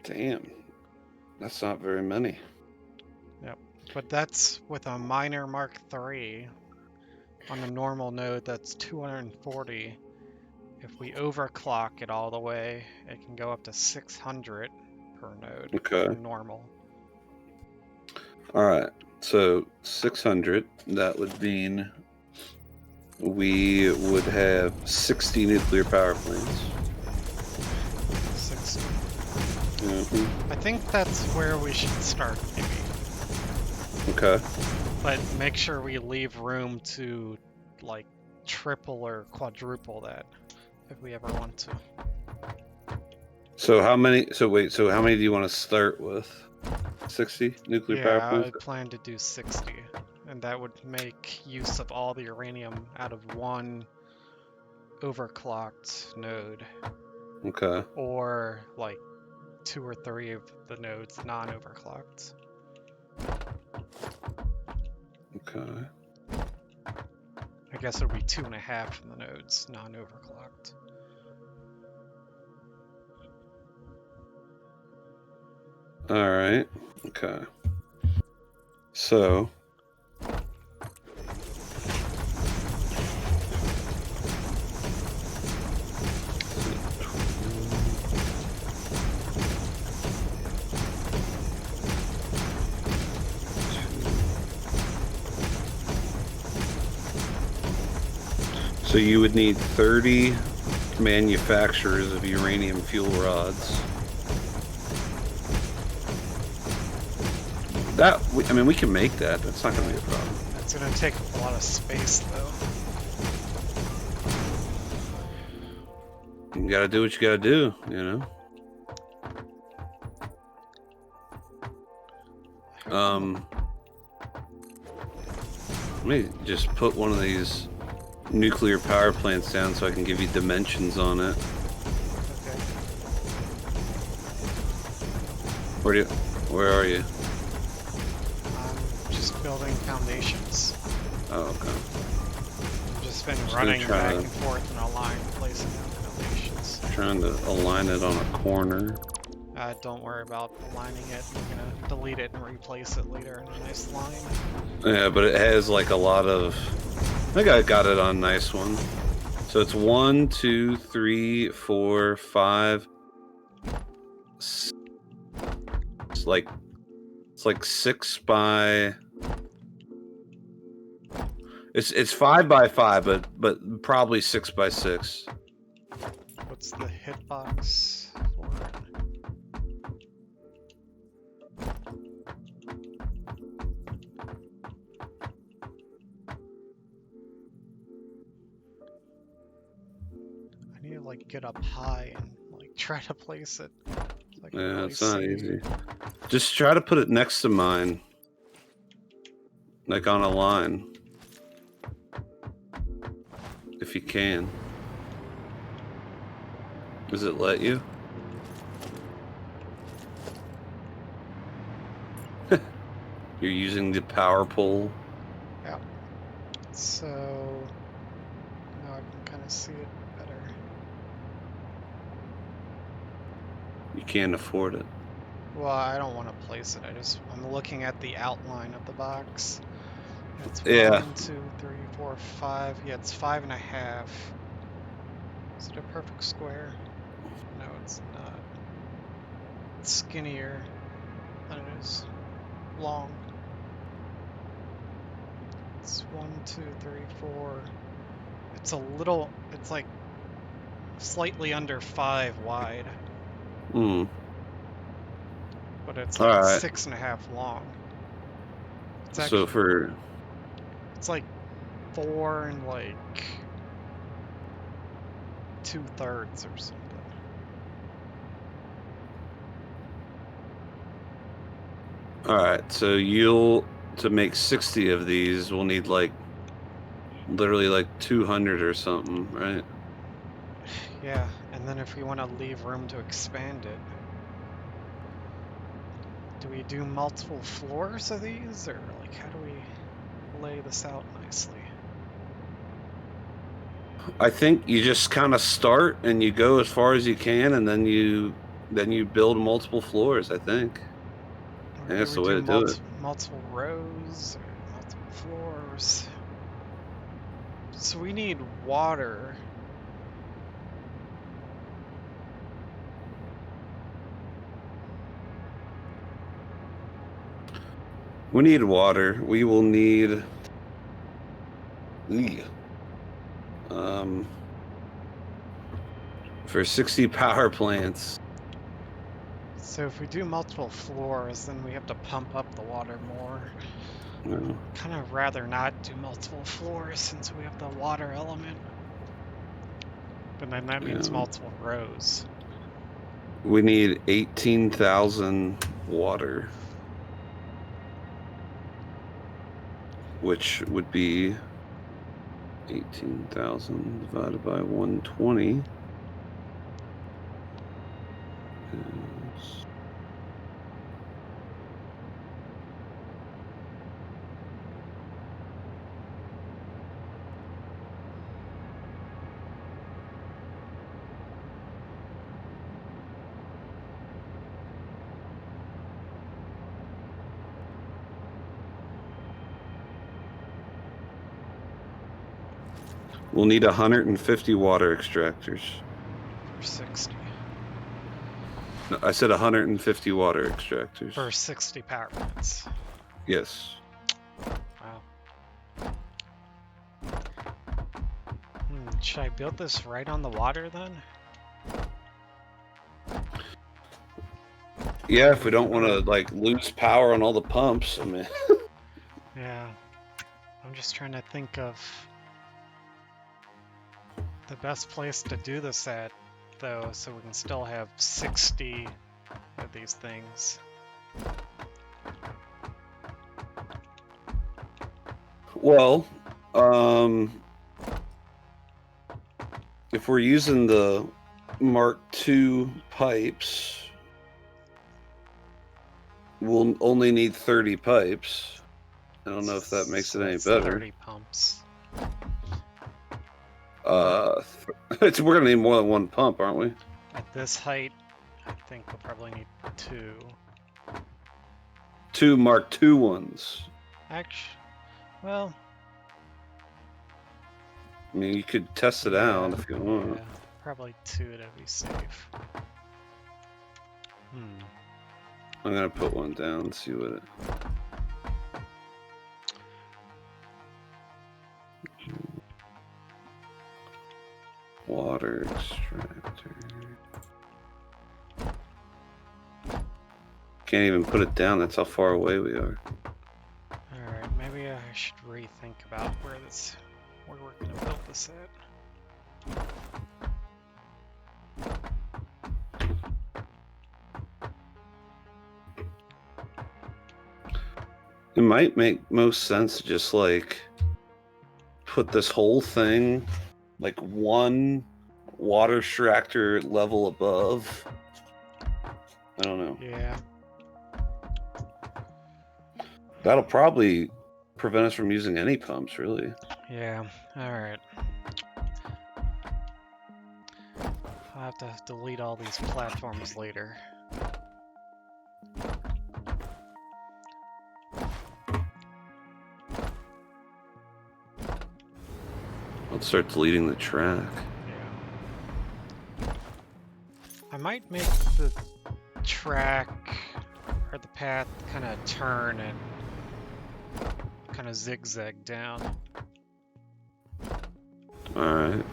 Damn, that's not very many. Yep. But that's with a minor Mark III. On a normal node, that's 240. If we overclock it all the way, it can go up to 600 per node. Okay. Normal. All right. So 600. That would mean we would have 60 nuclear power plants. 60. Mm-hmm. I think that's where we should start, maybe. Okay. But make sure we leave room to, like, triple or quadruple that if we ever want to. So how many? So wait. So how many do you want to start with? 60 nuclear power Yeah, I plants. would plan to do 60, and that would make use of all the uranium out of one overclocked node, Okay. or like 2 or 3 of the nodes non-overclocked. Okay. I guess it would be 2.5 of the nodes non-overclocked. All right. Okay. So. So you would need 30 manufacturers of uranium fuel rods. I mean, we can make that. That's not going to be a problem. That's gonna take a lot of space, though. You got to do what you got to do, you know? Let me just put one of these nuclear power plants down so I can give you dimensions on it. Okay. Where are you? I'm just building foundations. Oh, okay. I've just been Just running gonna try back to- and forth in a line, placing down foundations. Trying to align it on a corner. Don't worry about aligning it. I'm gonna delete it and replace it later in a nice line. Yeah, but it has like a lot of. I think I got it on a nice one. So it's 1, 2, 3, 4, 5. It's like 6 by. It's 5 by 5, but probably 6 by 6. What's the hitbox for it? I need to like get up high and like try to place it. So I can Yeah, really it's not see. easy. Just try to put it next to mine, like on a line, if you can. Does it let you? You're using the power pole. Yeah. So now I can kind of see it better. You can't afford it. Well, I don't want to place it. I'm looking at the outline of the box. It's Yeah. 1, 2, 3, 4, 5. Yeah, it's 5.5. Is it a perfect square? No, it's not. It's skinnier than it is long. It's 1, 2, 3, 4. It's it's like slightly under 5 wide, Hmm. but it's All like right. 6.5 long. It's So actually, for it's like 4 and like 2/3 or something. all right, so to make 60 of these, we'll need like literally like 200 or something, right? Yeah, and then if we want to leave room to expand it, do we do multiple floors of these, or like how do we lay this out nicely? I think you just kind of start and you go as far as you can, and then you build multiple floors. I think Or do that's we the way do to do it. multiple rows or multiple floors? So we need water. We need water. We will need. Eee. Um, for 60 power plants. So if we do multiple floors, then we have to pump up the water more. No. Kind of rather not do multiple floors since we have the water element. But then that means Yeah. multiple rows. We need 18,000 water, which would be 18,000 divided by 120. Is We'll need 150 water extractors. For 60. No, I said 150 water extractors. For 60 power plants. Yes. Wow. Should I build this right on the water then? Yeah, if we don't want to like lose power on all the pumps, I mean. Yeah. I'm just trying to think of the best place to do this at, though, so we can still have 60 of these things. Well, if we're using the Mark II pipes, we'll only need 30 pipes. I don't know if that makes it any that's better. 30 pumps. We're gonna need more than one pump, aren't we? At this height, I think we'll probably need 2. 2 Mark II ones. Actually, well, I mean, you could test it out if you want. yeah, probably 2 to be safe. I'm gonna put one down and see what it. Water extractor. Can't even put it down. That's how far away we are. Alright, maybe I should rethink about where we're gonna build this at. It might make most sense to just like put this whole thing like one water extractor level above. I don't know. Yeah. That'll probably prevent us from using any pumps, really. Yeah, alright. I'll have to delete all these platforms later. Let's start deleting the track. Yeah. I might make the track or the path kind of turn and kind of zigzag down. Alright.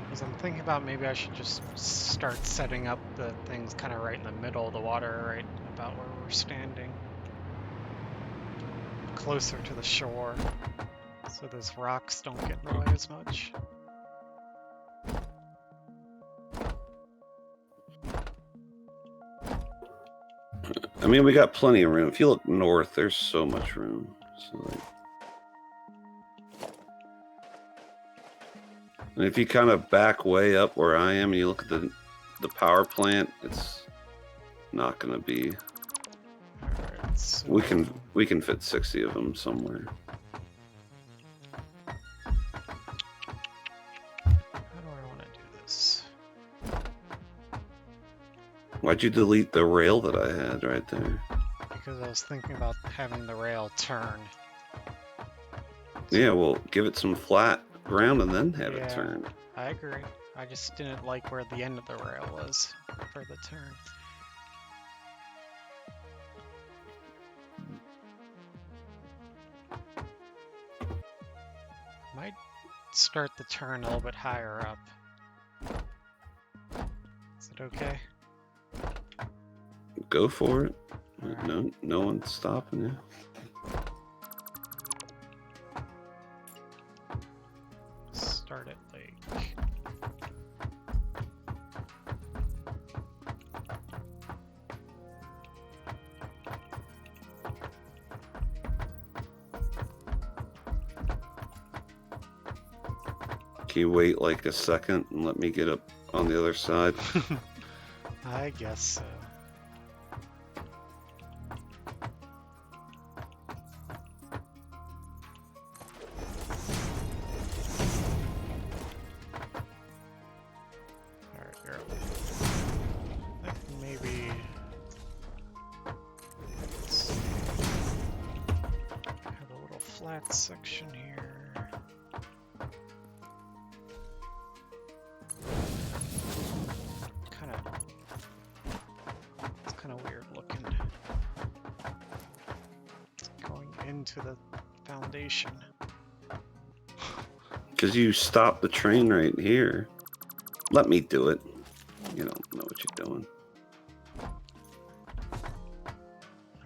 Because I'm thinking about maybe I should just start setting up the things kind of right in the middle of the water, right about where we're standing. closer to the shore, so those rocks don't get in the way as much. I mean, we got plenty of room. If you look north, there's so much room. So, like, and if you kind of back way up where I am and you look at the power plant, it's not going to be. Alright, so We can fit 60 of them somewhere. how do I want to do this? Why'd you delete the rail that I had right there? Because I was thinking about having the rail turn. Yeah, well, give it some flat ground and then have it Yeah. turn. I agree. I just didn't like where the end of the rail was for the turn. Might start the turn a little bit higher up. Is it okay? Go for it. Alright. No one's stopping you. Start it like... Can you wait like a second and let me get up on the other side? I guess so. Alright, you're up. I think maybe... let's have a little flat section here. It's kind of weird looking. Going into the foundation. Because you stopped the train right here. Let me do it. You don't know what you're doing.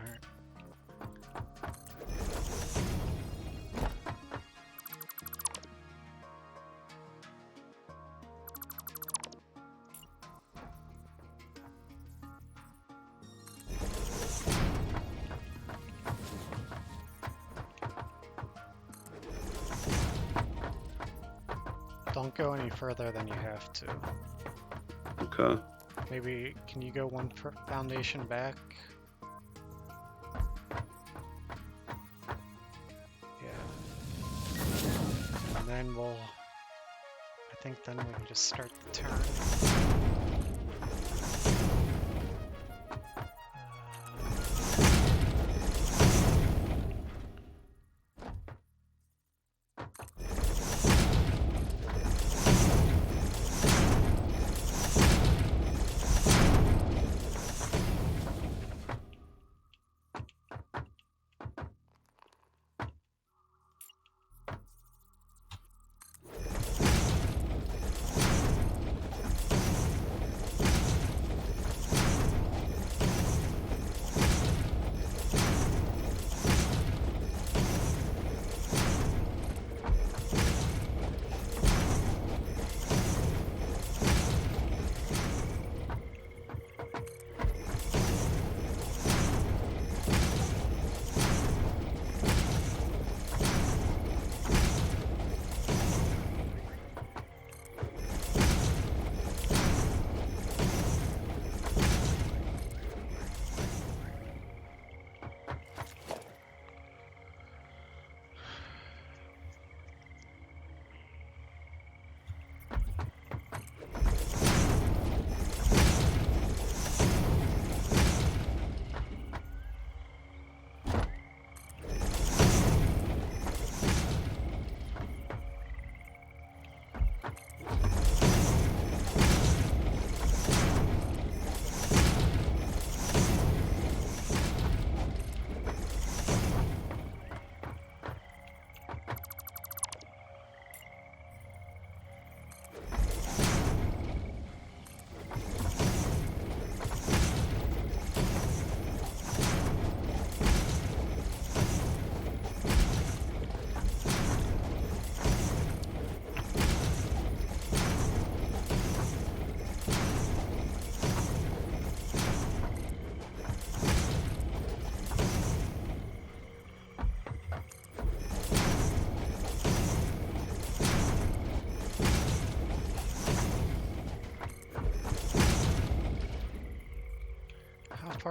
Alright. Don't go any further than you have to. Okay. Maybe, can you go one foundation back? Yeah. And then we'll... I think then we can just start the turn.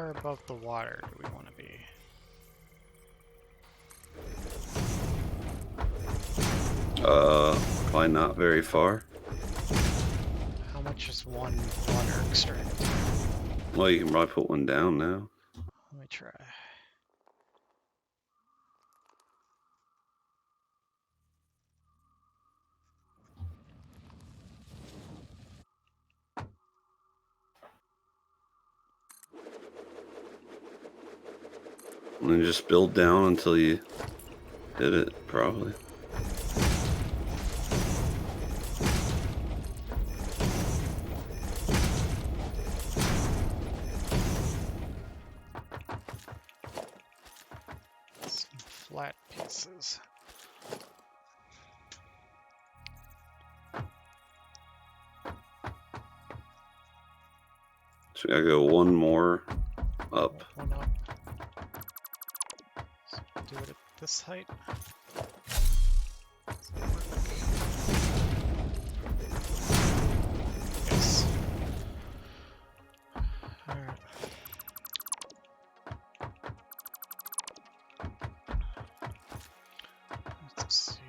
far above the water do we want to be? Probably not very far. How much is one water extractor? Well, you can probably put one down now. Let me try. And then just build down until you hit it, probably. Some flat pieces. So we gotta go one more up. One up. So do it at this height. Yes. Alright. Let's see.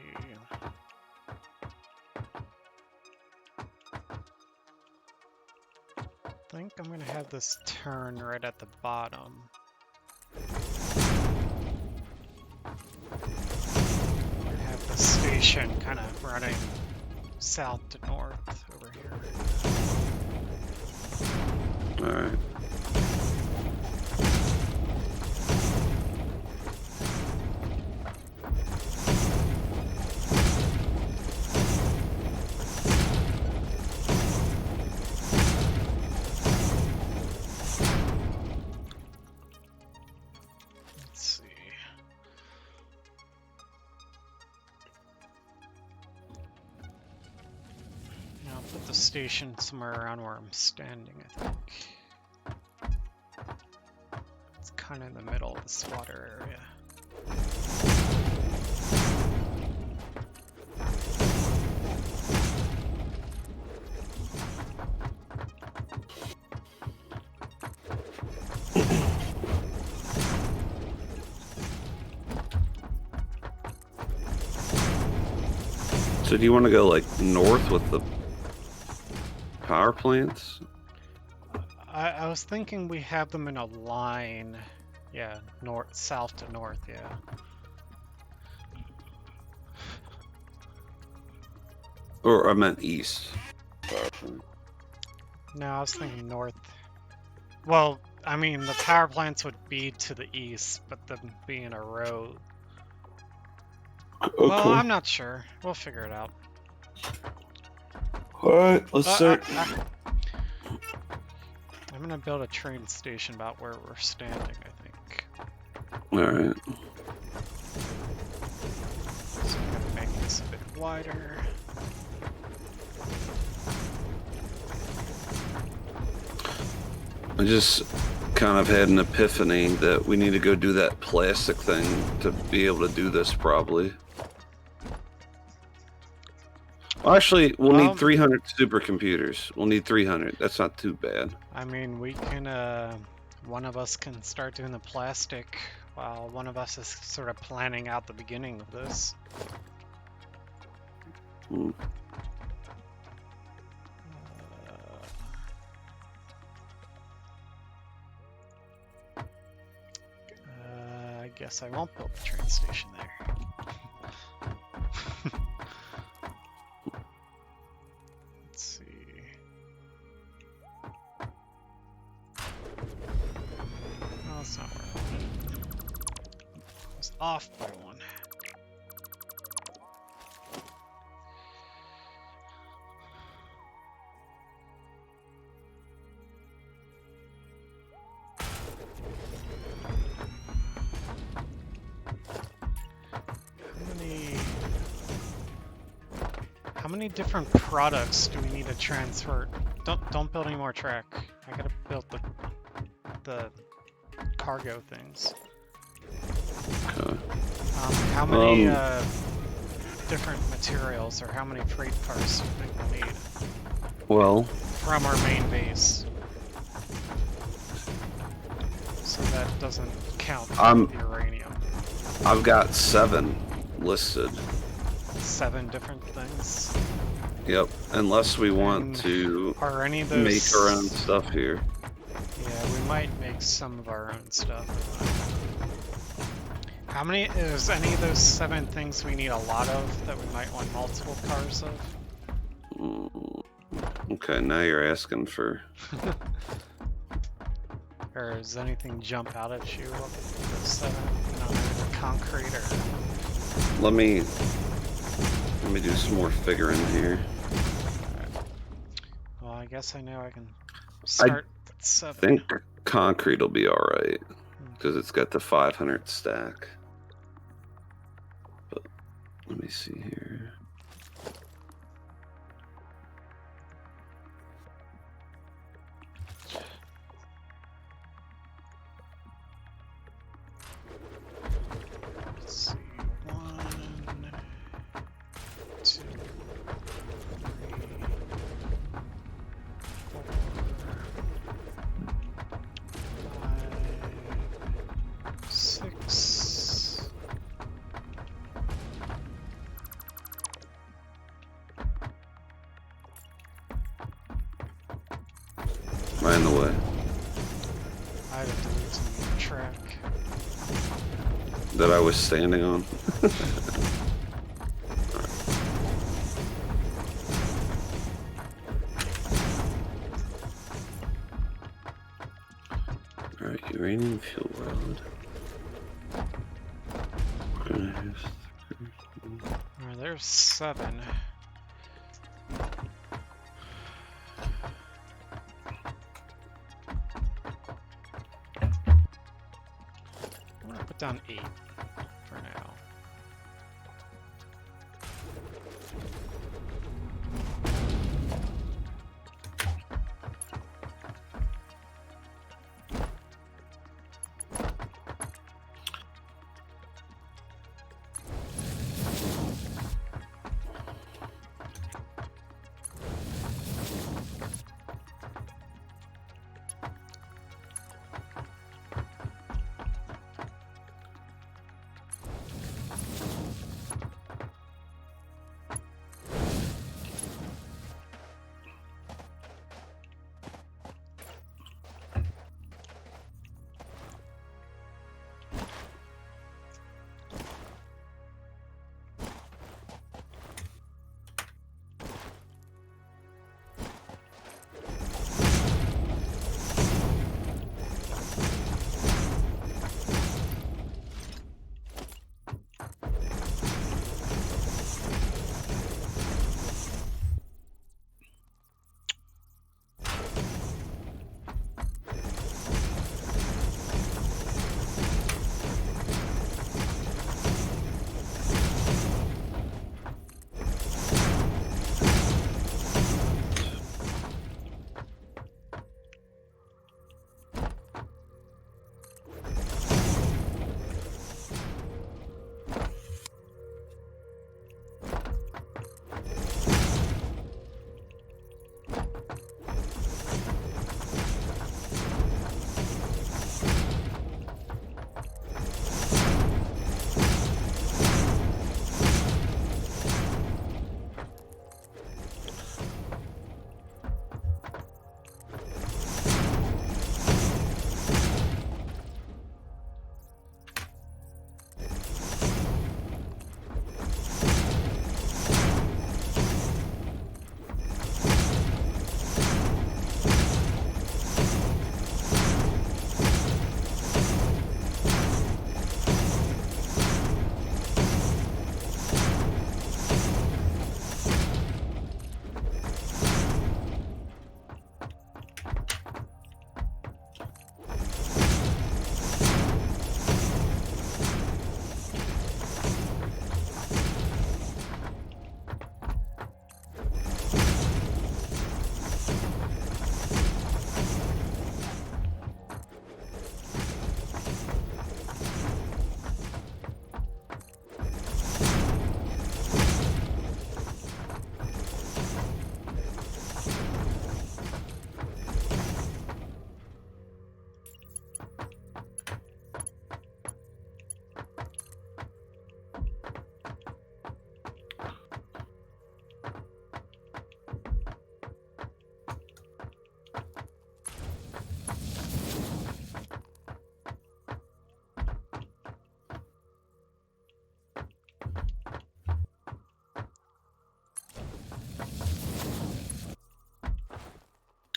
I think I'm gonna have this turn right at the bottom. And have the station kind of running south to north over here. Alright. Let's see. Now I'll put the station somewhere around where I'm standing, I think. It's kind of in the middle of this water area. So do you want to go like north with the power plants? I was thinking we have them in a line. Yeah, north, south to north, yeah. Or I meant east. No, I was thinking north. Well, I mean, the power plants would be to the east, but them being a road. Okay. Well, I'm not sure. We'll figure it out. Alright, let's start. I'm gonna build a train station about where we're standing, I think. Alright. So I'm gonna make this a bit wider. I just kind of had an epiphany that we need to go do that plastic thing to be able to do this probably. Well, actually, we'll need 300 supercomputers. We'll need 300. That's not too bad. I mean, we can, one of us can start doing the plastic while one of us is sort of planning out the beginning of this. Hmm. I guess I won't build the train station there. Let's see. No, it's not where I wanted it. I was off by one. How many different products do we need to transfer? Don't build any more track. I gotta build the cargo things. Okay. How many different materials or how many freight cars do you think we'll need Well, from our main base? that doesn't count for I'm- the uranium. I've got 7 listed. 7 different things. Yep. Unless we want And to are any of those... make our own stuff here. Yeah, we might make some of our own stuff. How many... Is any of those 7 things we need a lot of that we might want multiple cars of? Okay, now you're asking for... Or does anything jump out at you of those 7? No, concrete or... Let me do some more figuring here. Well, I guess I know I can start at 7. I think concrete will be alright. Because it's got the 500 stack. But let me see here. Let's see. 1, 2, 3, 4, 5, 6. Right in the way. I had to delete some track. That I was standing on. Alright, uranium fuel rod. Alright, there's 7. I'm gonna put down 8 for now.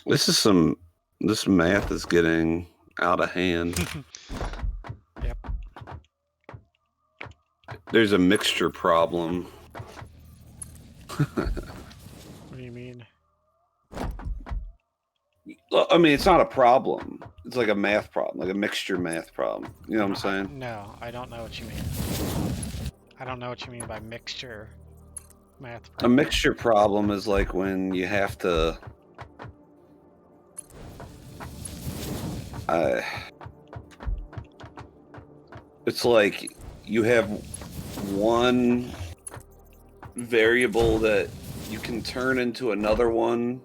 This math is getting out of hand. Yep. There's a mixture problem. What do you mean? I mean, it's not a problem. It's like a math problem, like a mixture math problem. You know what I'm saying? No, I don't know what you mean. I don't know what you mean by mixture math A problem. mixture problem is like when you have to. It's like you have one variable that you can turn into another one,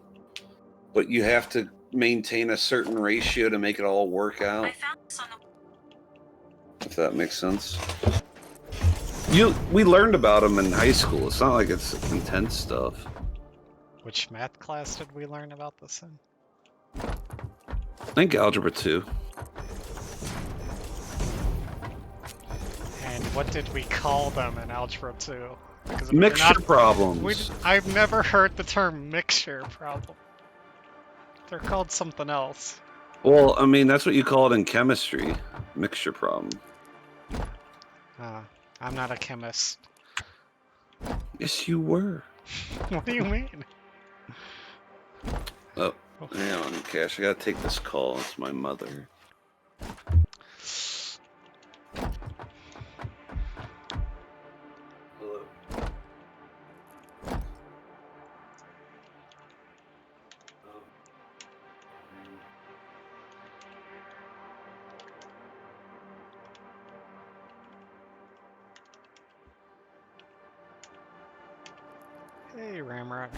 but you have to maintain a certain ratio to make it all work out. If that makes sense. We learned about them in high school. It's not like it's intense stuff. Which math class did we learn about this in? I think Algebra 2. And what did we call them in Algebra 2? Because if Mixture problems. I've never heard the term mixture problem. They're called something else. Well, I mean, that's what you call it in chemistry. Mixture problem. I'm not a chemist. Yes, you were. What do you mean? Oh, hang on, Cash. I gotta take this call. It's my mother. Hello. Hey, Ramrod.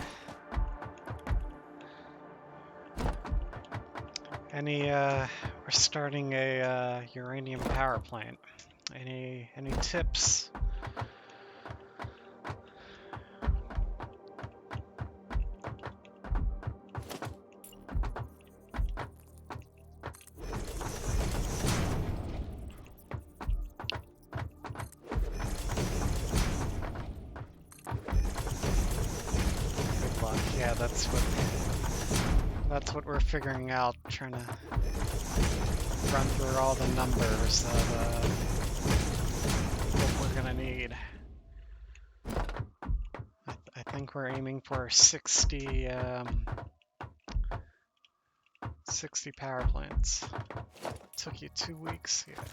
We're starting a uranium power plant. Any tips? Good luck. Yeah, that's what we're figuring out, trying to run through all the numbers of what we're gonna need. I think we're aiming for 60 power plants. Took you 2 weeks, yeah.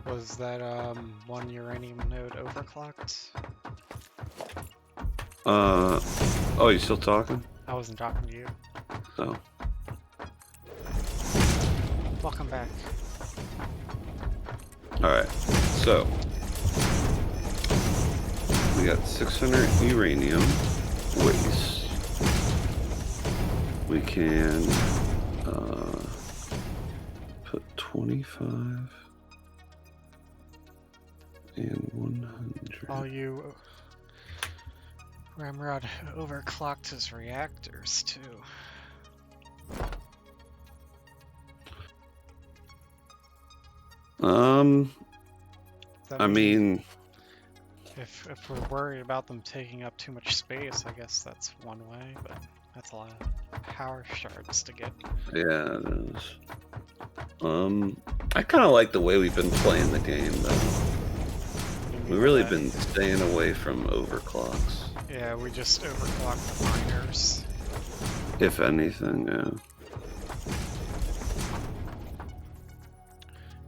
Was that one uranium node overclocked? Oh, you still talking? I wasn't talking to you. Oh. Welcome back. Alright, so. We got 600 uranium waste. We can put 25 and 100. Oh, you Ramrod overclocked his reactors too. I mean, if we're worried about them taking up too much space, I guess that's one way, but that's a lot of power shards to get. Yeah, it is. I kind of like the way we've been playing the game, though. We've really been staying away from overclocks. Yeah, we just overclock the miners. If anything, yeah.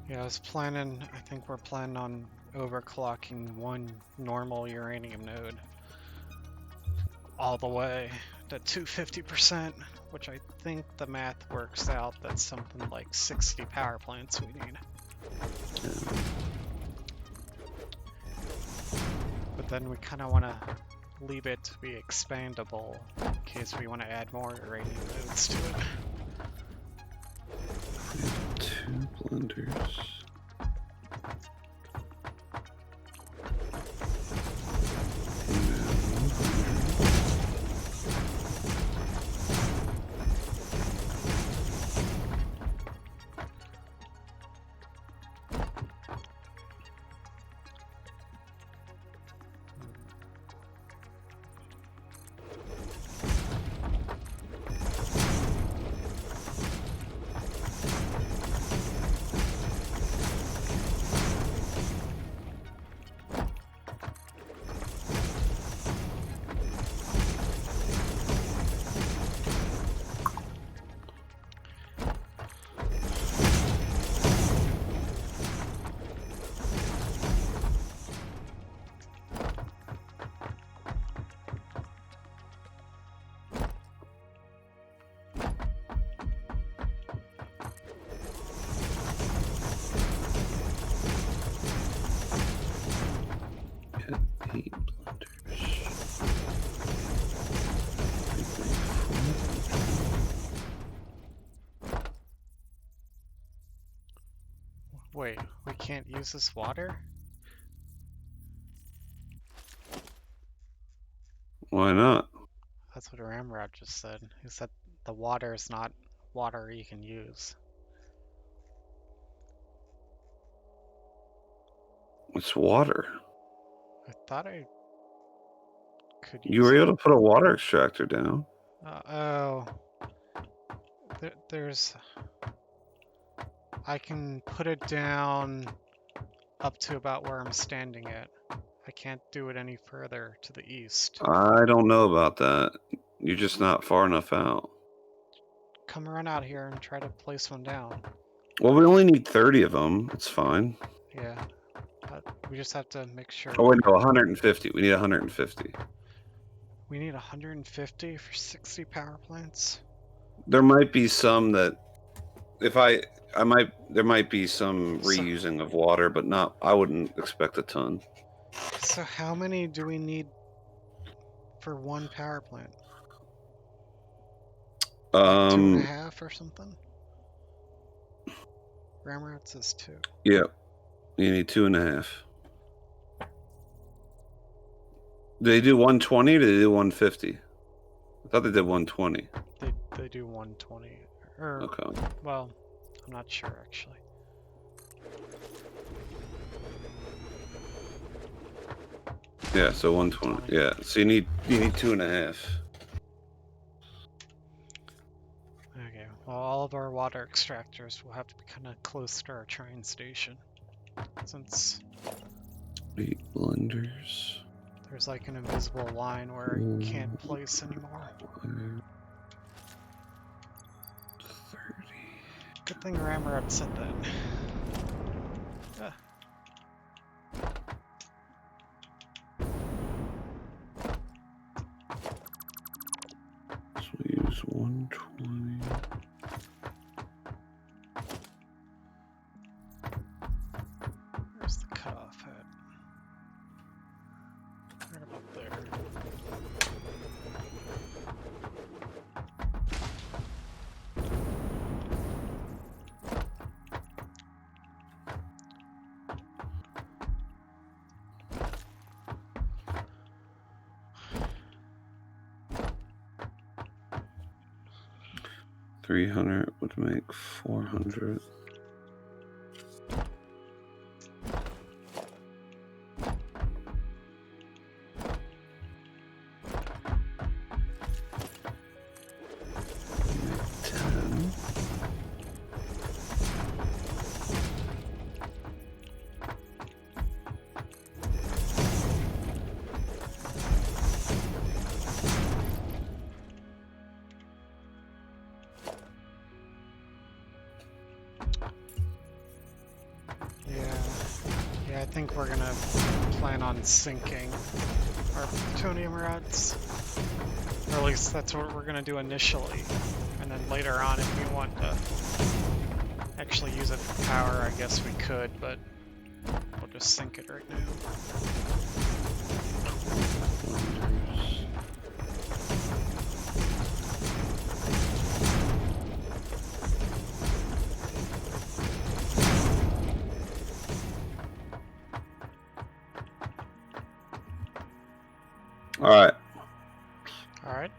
Yeah, I think we're planning on overclocking one normal uranium node all the way capped at 250%, which I think the math works out. That's something like 60 power plants we need. But then we kind of want to leave it to be expandable in case we want to add more uranium nodes to it. We have 2 blenders. Wait, we can't use this water? Why not? That's what Ramrod just said. He said the water is not water you can use. It's water. I thought I could use You were able to put a water extractor down. oh. There's... I can put it down up to about where I'm standing at. I can't do it any further to the east. I don't know about that. You're just not far enough out. Come run out here and try to place one down. Well, we only need 30 of them. It's fine. Yeah. We just have to make sure. Oh, wait, no, 150. We need 150. We need 150 for 60 power plants? There might be some that... there might be some reusing of water, but not... I wouldn't expect a ton. So how many do we need for one power plant? Like 2.5 or something? Ramrod says 2. Yeah. You need 2.5. Do they do 120 or do they do 150? I thought they did 120. They do 120. Or, Okay. well, I'm not sure actually. Yeah, so 120. Yeah, so you need 2.5. Okay, well, all of our water extractors will have to be kind of close to our train station, since 8 blenders. there's like an invisible line where you can't place anymore. 30. Good thing Ramrod said that. Ah. So we use 120. Where's the cutoff at? Right about there. $300 would make 400. Yeah, I think we're gonna plan on sinking our plutonium rods. Or at least that's what we're gonna do initially. And then later on, if we want to actually use it for power, I guess we could, but we'll just sink it right now. All right. All right.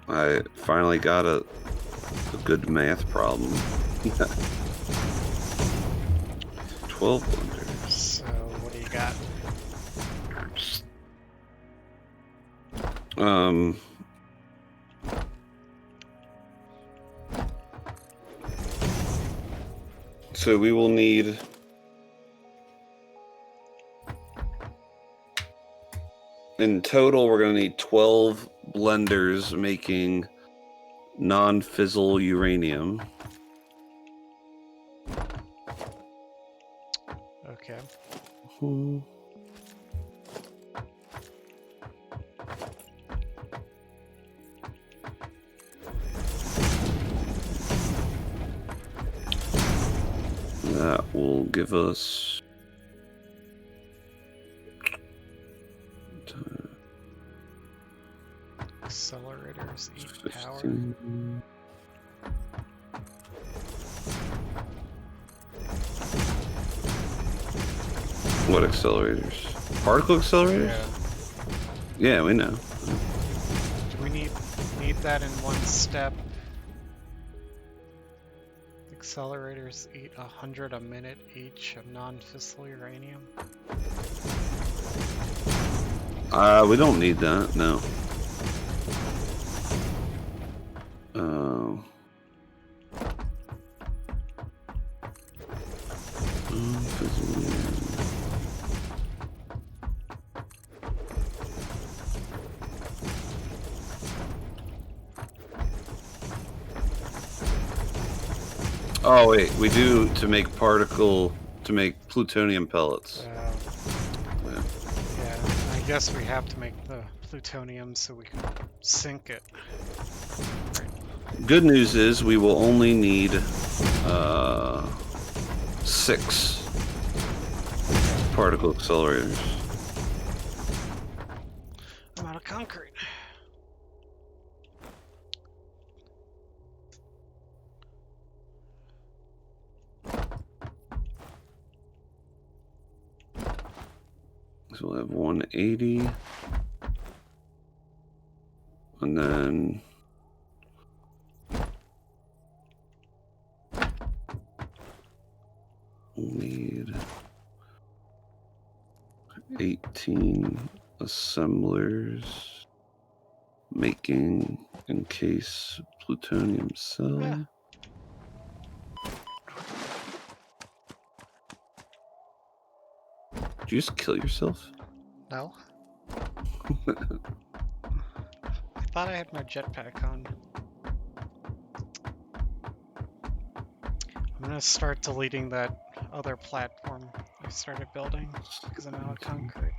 I finally got a good math problem. 12 blenders. So what do you got? So we will need in total we're going to need 12 blenders making non-fissile uranium. Okay. That will give us Accelerators eat 15. power. What accelerators? Particle accelerators? Yeah. Yeah, we know. Do we need that in one step? Accelerators eat 100 a minute each of non-fissile uranium. We don't need that, no. Oh wait, we do to make plutonium pellets. Yeah, I guess we have to make the plutonium so we can sink it. Good news is we will only need 6 particle accelerators. I'm out of concrete. So we'll have 180. And then we'll need 18 assemblers making encase plutonium cell. Yeah. Did you just kill yourself? No. I thought I had my jetpack on. I'm gonna start deleting that other platform I started building because I'm out of concrete.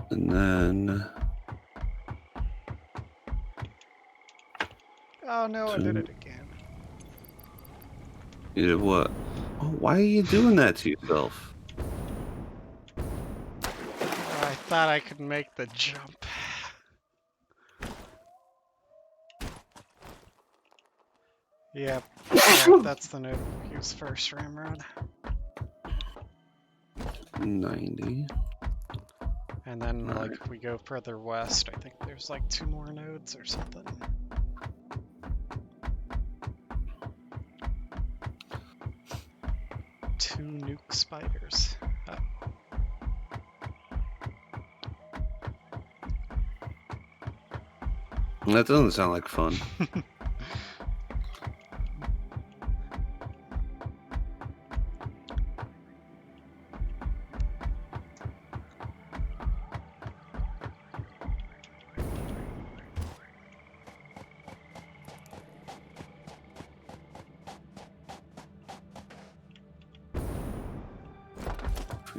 And then Oh no, I did it again. you did what? Oh, why are you doing that to yourself? I thought I could make the jump. Yep, that's the node we use first, Ramrod. 90. And then, like, if we go further west, I think there's like 2 more nodes or something. Two nuke spiders. Oh. That doesn't sound like fun.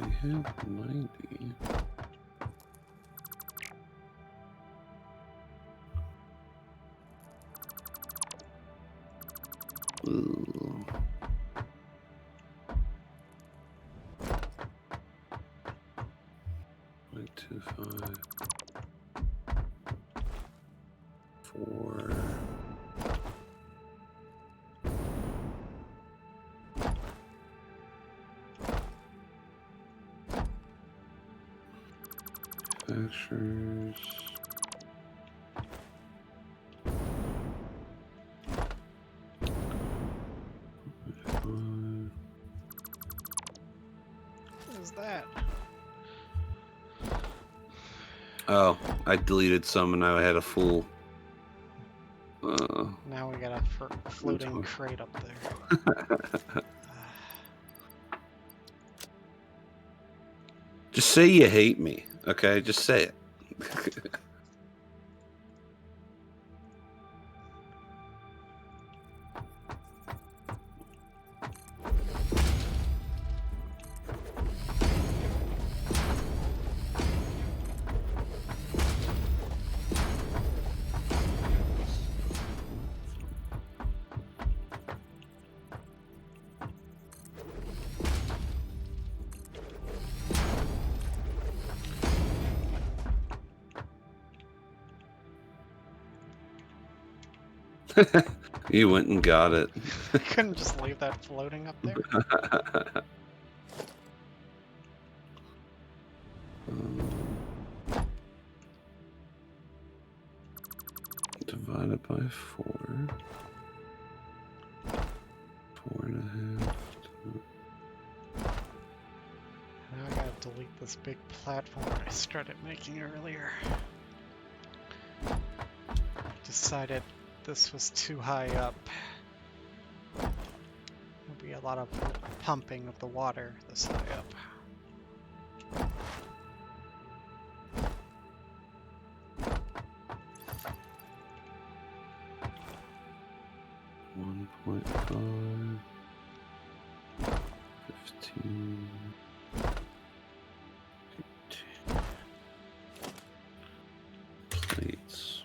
We have 90. Ooh. Point 2.5. 4. Manufacturers. What is that? Oh, I deleted some and now I had a full. Now we got a floating crate up there. Just say you hate me, okay? Just say it. You went and got it. I couldn't just leave that floating up there. Divided by 4. 4.5. Now I gotta delete this big platform I started making earlier. Decided this was too high up. There'll be a lot of pumping of the water this high up. 1.5. 15. 18. Plates.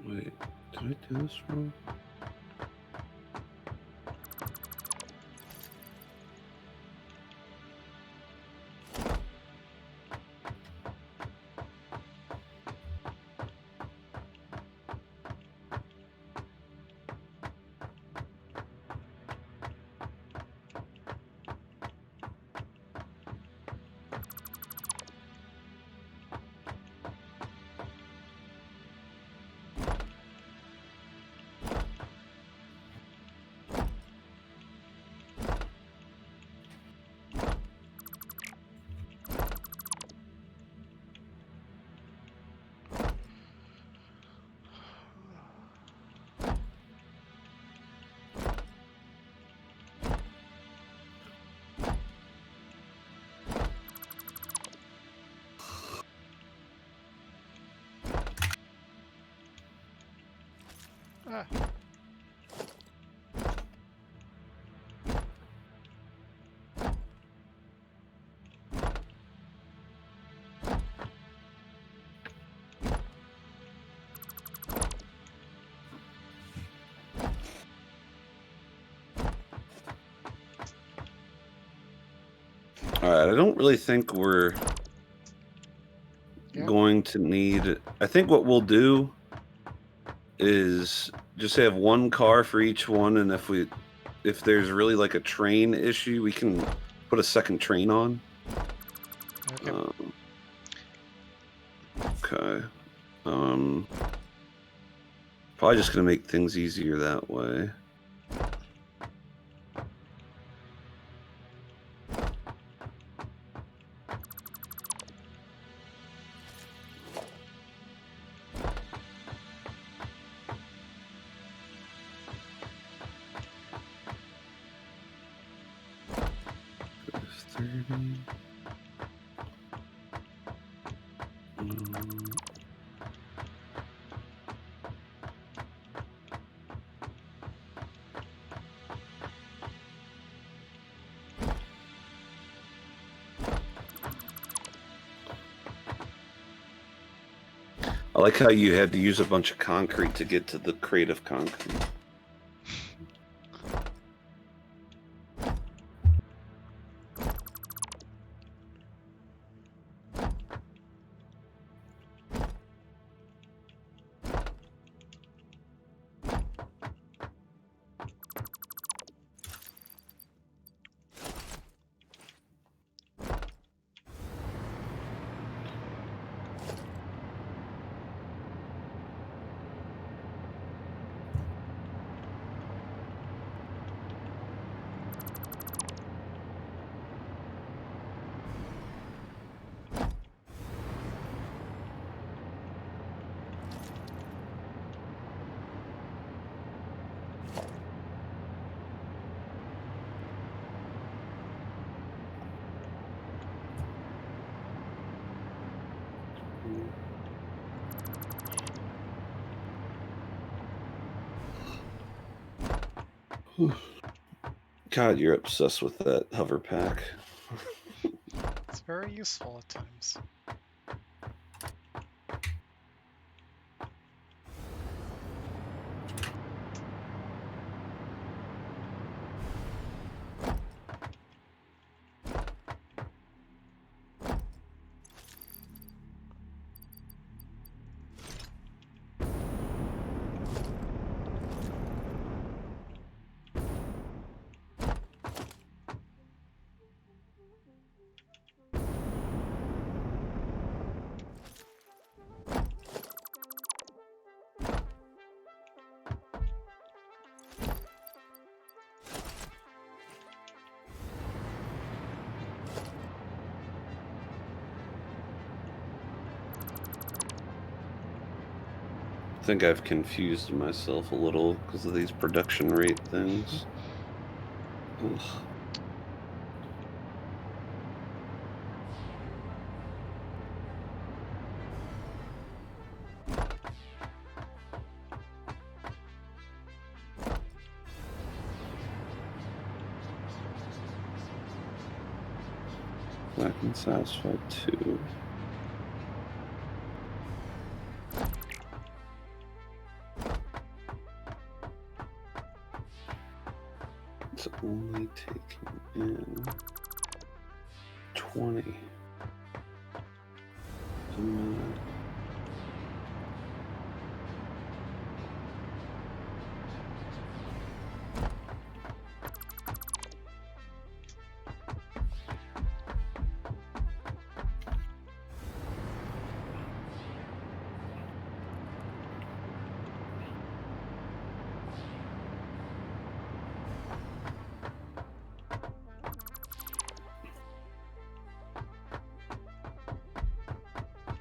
Wait, did I do this wrong? Ah. Alright, I don't really think we're going to need... I think what we'll do is just have one car for each one, and if there's really like a train issue, we can put a second train on. Okay. Okay. Probably just gonna make things easier that way. 30. I like how you had to use a bunch of concrete to get to the crate of concrete. God, you're obsessed with that hover pack. It's very useful at times. I think I've confused myself a little because of these production rate things. Ugh. I can satisfy 2. It's only taking in 20.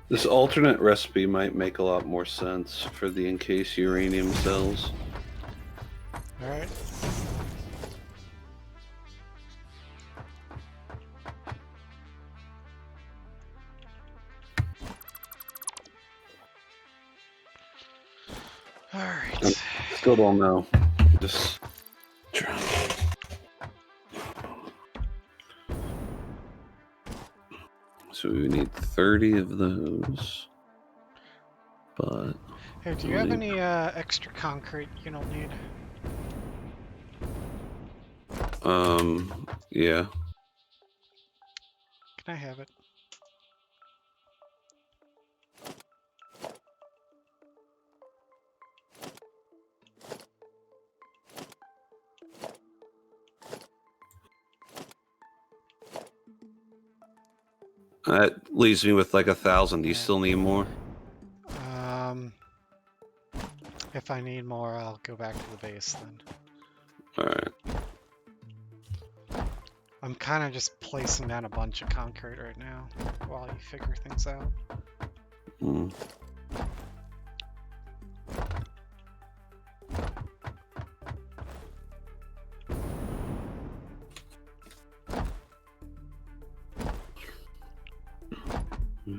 This alternate recipe might make a lot more sense for the encased uranium cells. Alright. Alright. Still don't know. Just try. So we need 30 of those. But Hey, do you have any extra concrete you don't need? Yeah. Can I have it? That leaves me with like 1,000. Do you still need more? If I need more, I'll go back to the base then. Alright. I'm kind of just placing down a bunch of concrete right now while you figure things out. Mm.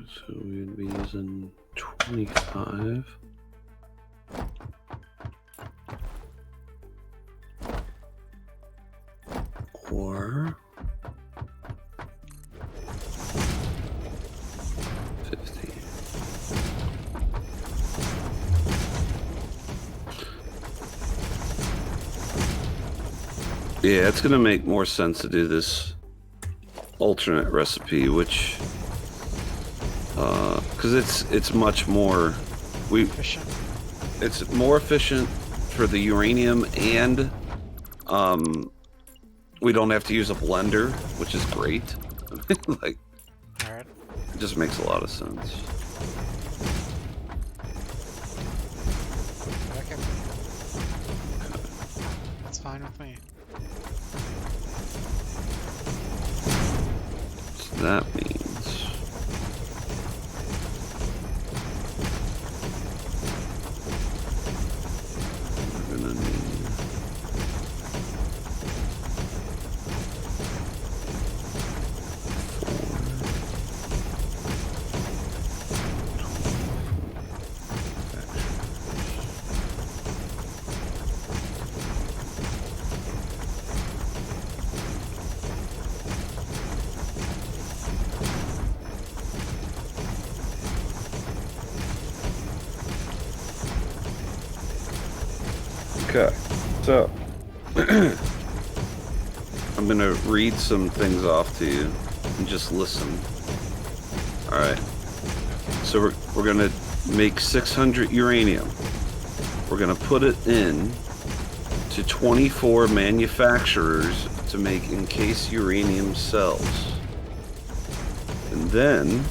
So we'd be using 25. Or 50. Yeah, it's gonna make more sense to do this alternate recipe, which because it's much more Efficient. it's more efficient for the uranium, and we don't have to use a blender, which is great. Like, Alright. it just makes a lot of sense. Okay. That's fine with me. So that means we're gonna need okay, so I'm gonna read some things off to you and just listen. All right. So we're gonna make 600 uranium. We're gonna put it in to 24 manufacturers to make encased uranium cells, and then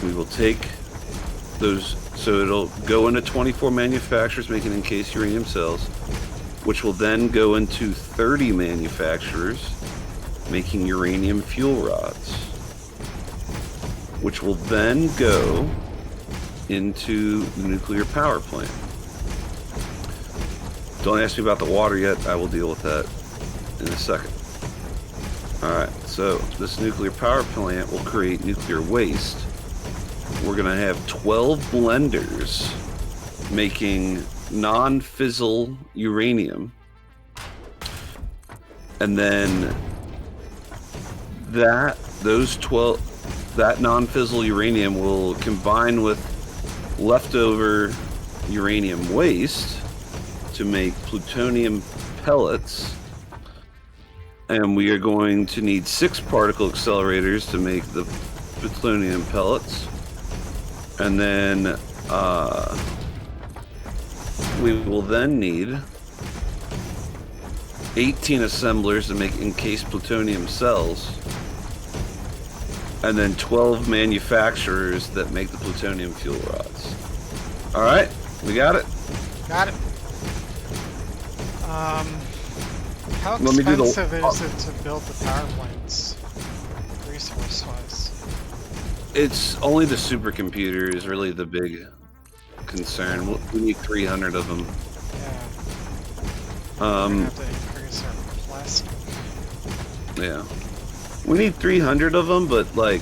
we will take those. So it'll go into 24 manufacturers making encased uranium cells, which will then go into 30 manufacturers making uranium fuel rods, which will then go into the nuclear power plant. Don't ask me about the water yet. I will deal with that in a second. Alright, so this nuclear power plant will create nuclear waste. We're going to have 12 blenders making non-fissile uranium. And then that non-fissile uranium will combine with leftover uranium waste to make plutonium pellets. And we are going to need 6 particle accelerators to make the plutonium pellets. And then we will then need 18 assemblers to make encased plutonium cells, and then 12 manufacturers that make the plutonium fuel rods. All right, we got it. Got it. How Let me do the- expensive is it to build the power plants, resource-wise? It's only the supercomputer is really the big concern. We need 300 of them. Yeah. We're gonna have to increase our plastic. Yeah. We need 300 of them, but like,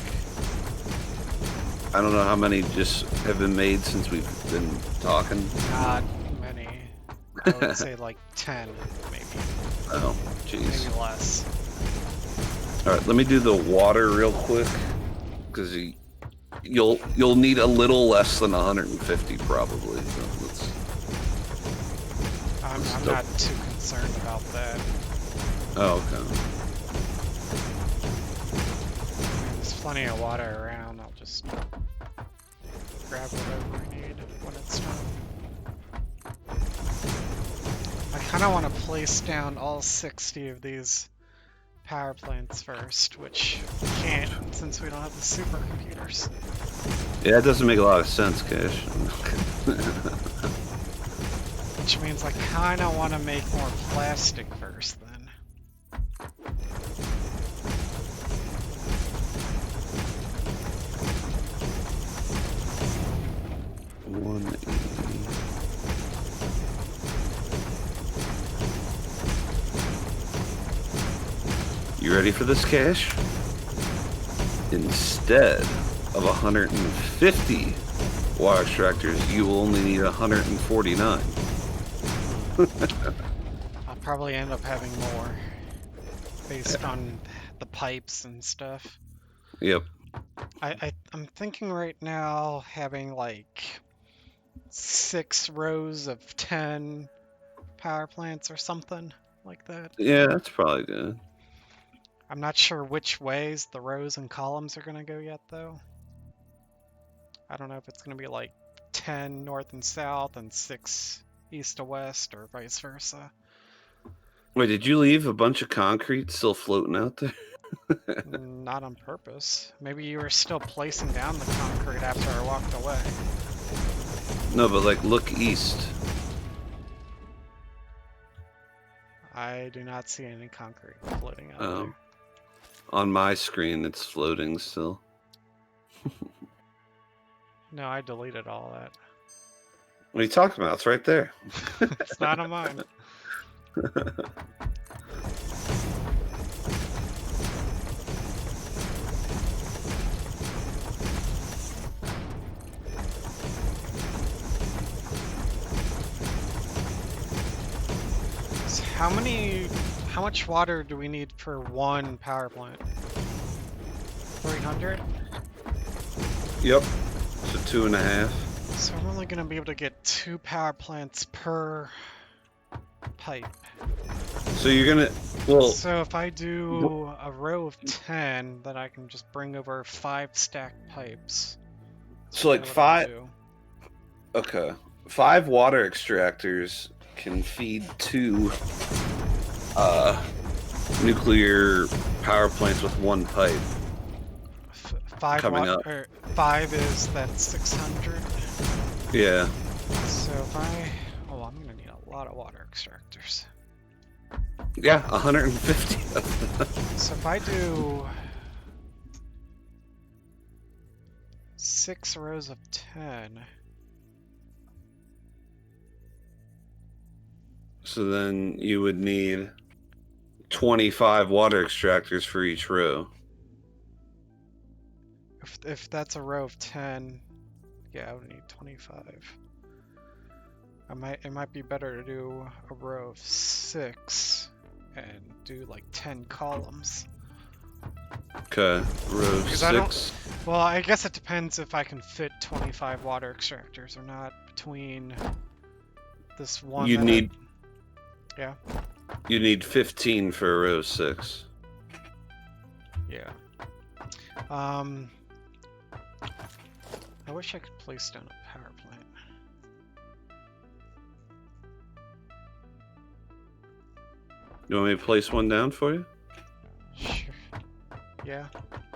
I don't know how many just have been made since we've been talking. Not many. I would say like 10, maybe. Oh, jeez. Maybe less. All right, let me do the water real quick, because you'll need a little less than 150 probably. So I'm not too concerned about that. oh, okay. I mean, there's plenty of water around. I'll just grab whatever we need when it's done. I kind of want to place down all 60 of these power plants first, which we can't since we don't have the supercomputers. Yeah, it doesn't make a lot of sense, Cash. Which means I kind of want to make more plastic first then. You ready for this, Cash? Instead of 150 water extractors, you will only need 149. I'll probably end up having more based on the pipes and stuff. Yep. I'm thinking right now having like 6 rows of 10 power plants or something like that. Yeah, that's probably good. I'm not sure which ways the rows and columns are going to go yet, though. I don't know if it's going to be like 10 north and south and 6 east to west or vice versa. Wait, did you leave a bunch of concrete still floating out there? Not on purpose. Maybe you were still placing down the concrete after I walked away. No, but like look east. I do not see any concrete floating out there. On my screen, it's floating still. No, I deleted all that. What are you talking about? It's right there. It's not on mine. So how much water do we need for one power plant? 300? Yep. So 2.5. So I'm only gonna be able to get 2 power plants per pipe. So you're gonna, well. So if I do a row of 10, then I can just bring over 5 stacked pipes. So like what I'll 5. do. Okay. 5 water extractors can feed 2 nuclear power plants with 1 pipe. 5 coming up. 5 is that 600. Yeah. So if I'm gonna need a lot of water extractors. Yeah, 150. So if I do 6 rows of 10. So then you would need 25 water extractors for each row. If that's a row of 10, yeah, I would need 25. It might be better to do a row of 6 and do like 10 columns. Okay, row 6. Well, I guess it depends if I can fit 25 water extractors or not between this one. You need. Yeah. You need 15 for a row 6. Yeah. I wish I could place down a power plant. You want me to place one down for you? Sure. Yeah.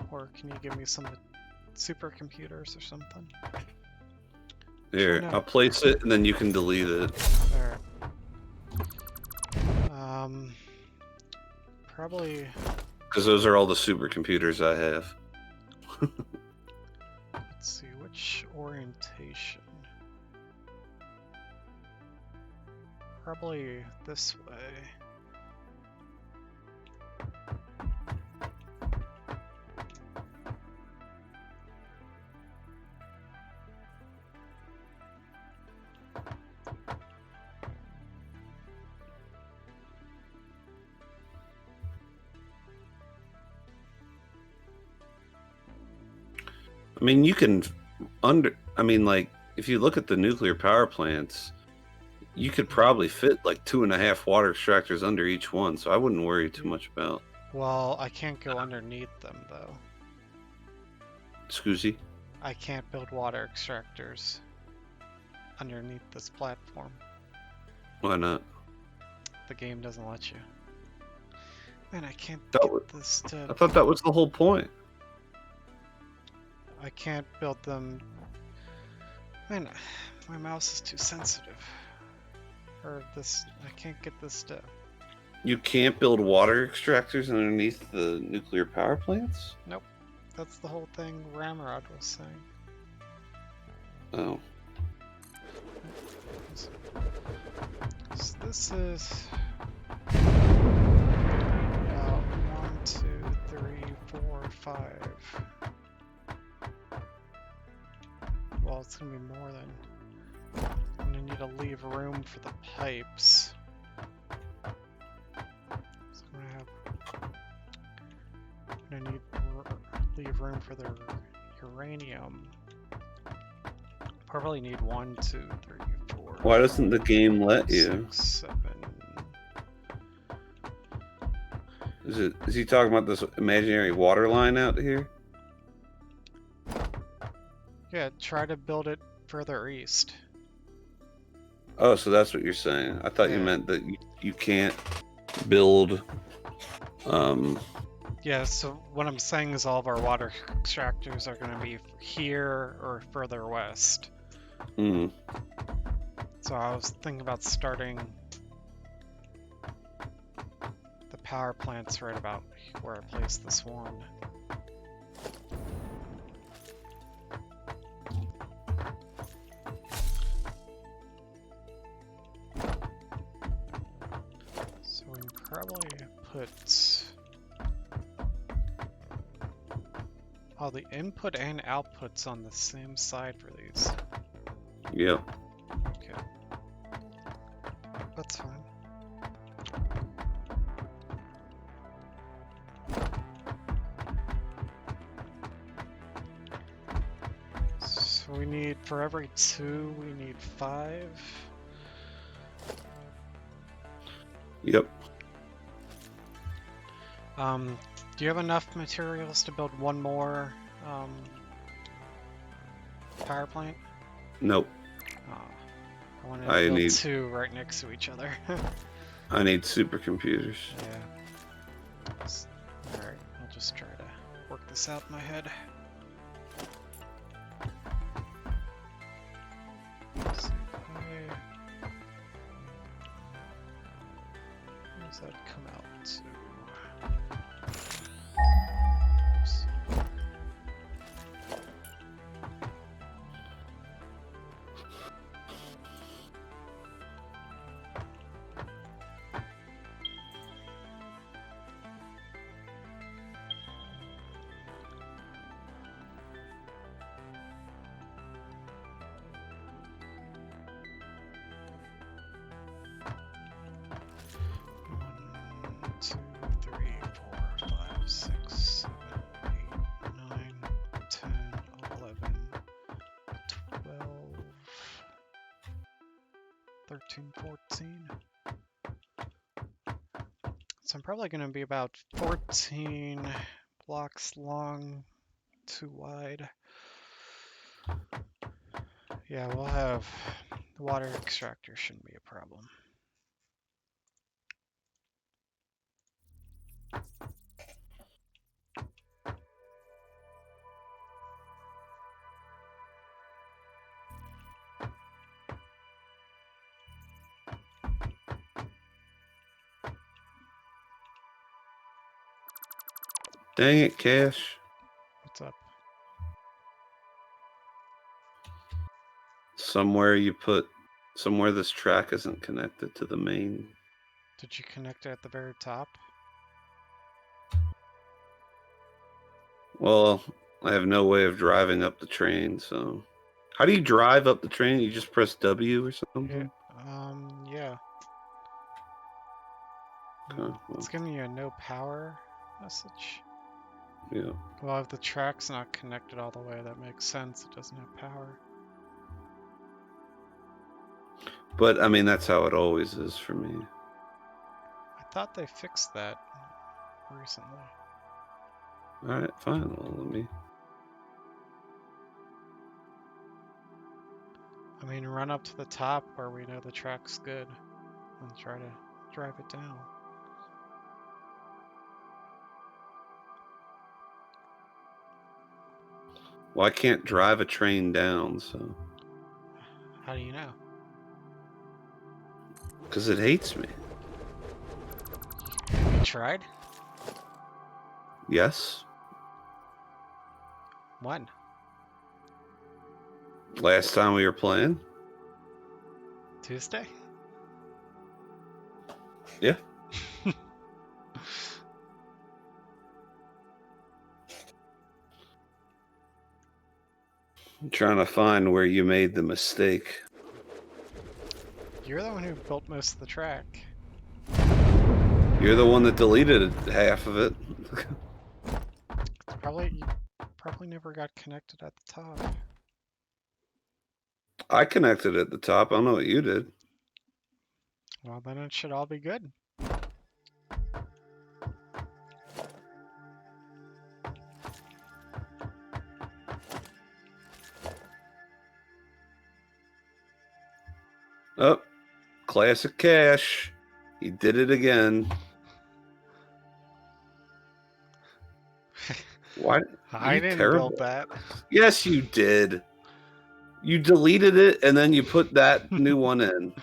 Or can you give me some supercomputers or something? Here, I'll place it and then you can delete it. Alright. Probably. Because those are all the supercomputers I have. Let's see, which orientation? Probably this way. I mean, you can like, if you look at the nuclear power plants, you could probably fit like 2.5 water extractors under each one, so I wouldn't worry too much about. Well, I can't go underneath them, though. Scusi? I can't build water extractors underneath this platform. Why not? The game doesn't let you. Man, I can't That get would- this to... I thought that was the whole point. I can't build them... Man, my mouse is too sensitive. Or this... I can't get this to... You can't build water extractors underneath the nuclear power plants? Nope. That's the whole thing Ramrod was saying. Oh. So this is... 1, 2, 3, 4, 5... it's gonna be more than. I'm gonna need to leave room for the pipes. So I'm gonna need leave room for the uranium. Probably need 1, 2, 3, 4. Why doesn't the game let you? 6, 7. Is he talking about this imaginary water line out here? Yeah, try to build it further east. Oh, so that's what you're saying. I thought you Yeah. meant that you can't build. Yeah, so what I'm saying is all of our water extractors are going to be here or further west. Mm. So I was thinking about starting the power plants right about where I placed this one. So we can probably put all the input and outputs on the same side for these. Yep. Okay. That's fine. So we need, for every 2, we need 5. Yep. Do you have enough materials to build one more power plant? Nope. I want to I build need- 2 right next to each other. I need supercomputers. Yeah. Alright, I'll just try to work this out in my head. Let's see, how does that come out to? Oops. One, 2, 3, 4, 5, 6, 7, 8, 9, 10, 11, 12, 13, 14. So I'm probably going to be about 14 blocks long, 2 wide. Yeah, we'll have the water extractor, shouldn't be a problem. Dang it, Cash. What's up? Somewhere this track isn't connected to the main. Did you connect it at the very top? Well, I have no way of driving up the train, so. How do you drive up the train? You just press W or something? Yeah. Okay, well, It's giving you a no power message. yeah. Well, if the track's not connected all the way, that makes sense. It doesn't have power. But, I mean, that's how it always is for me. I thought they fixed that recently. Alright, fine. Well, let me. I mean, run up to the top where we know the track's good and try to drive it down. Well, I can't drive a train down, so. How do you know? Because it hates me. Have you tried? Yes. When? Last time we were playing? Tuesday? Yeah. I'm trying to find where you made the mistake. You're the one who built most of the track. You're the one that deleted half of it. You probably never got connected at the top. I connected at the top. I don't know what you did. Well, then it should all be good. Oh, classic Cash. He did it again. Why? I didn't terrible. build that. Yes, you did. You deleted it and then you put that new one in.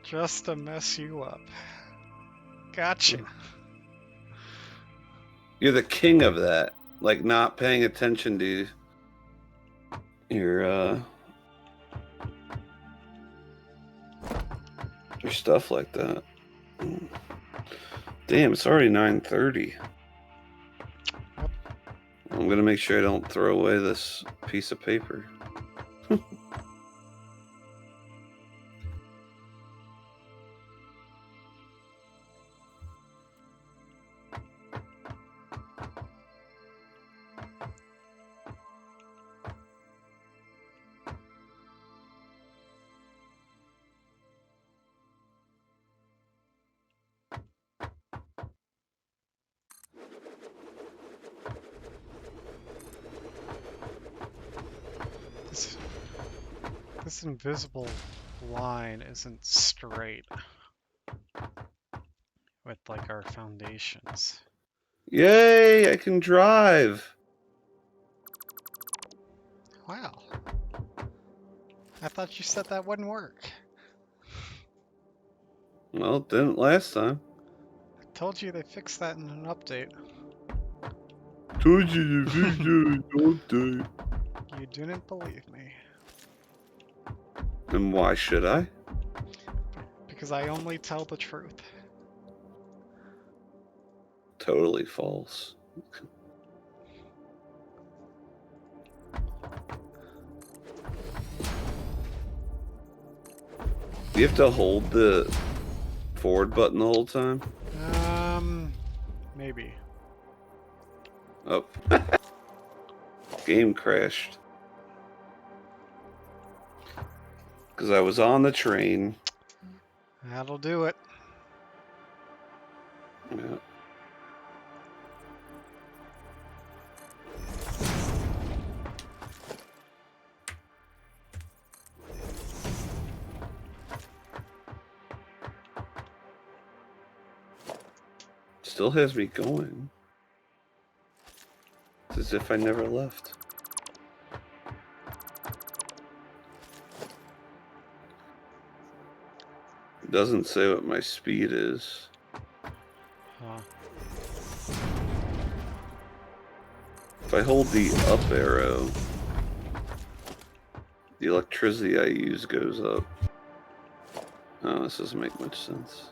Just to mess you up. Gotcha. You're the king of that. Like not paying attention to your stuff like that. Damn, it's already 9:30. I'm gonna make sure I don't throw away this piece of paper. This invisible line isn't straight with like our foundations. Yay, I can drive. Wow. I thought you said that wouldn't work. Well, it didn't last time. I told you they fixed that in an update. Told you to fix it in an update. You didn't believe me. And why should I? Because I only tell the truth. Totally false. Do you have to hold the forward button the whole time? Maybe. Oh. Game crashed. Because I was on the train. That'll do it. Yeah. Still has me going. It's as if I never left. It doesn't say what my speed is. Huh. If I hold the up arrow, the electricity I use goes up. Oh, this doesn't make much sense.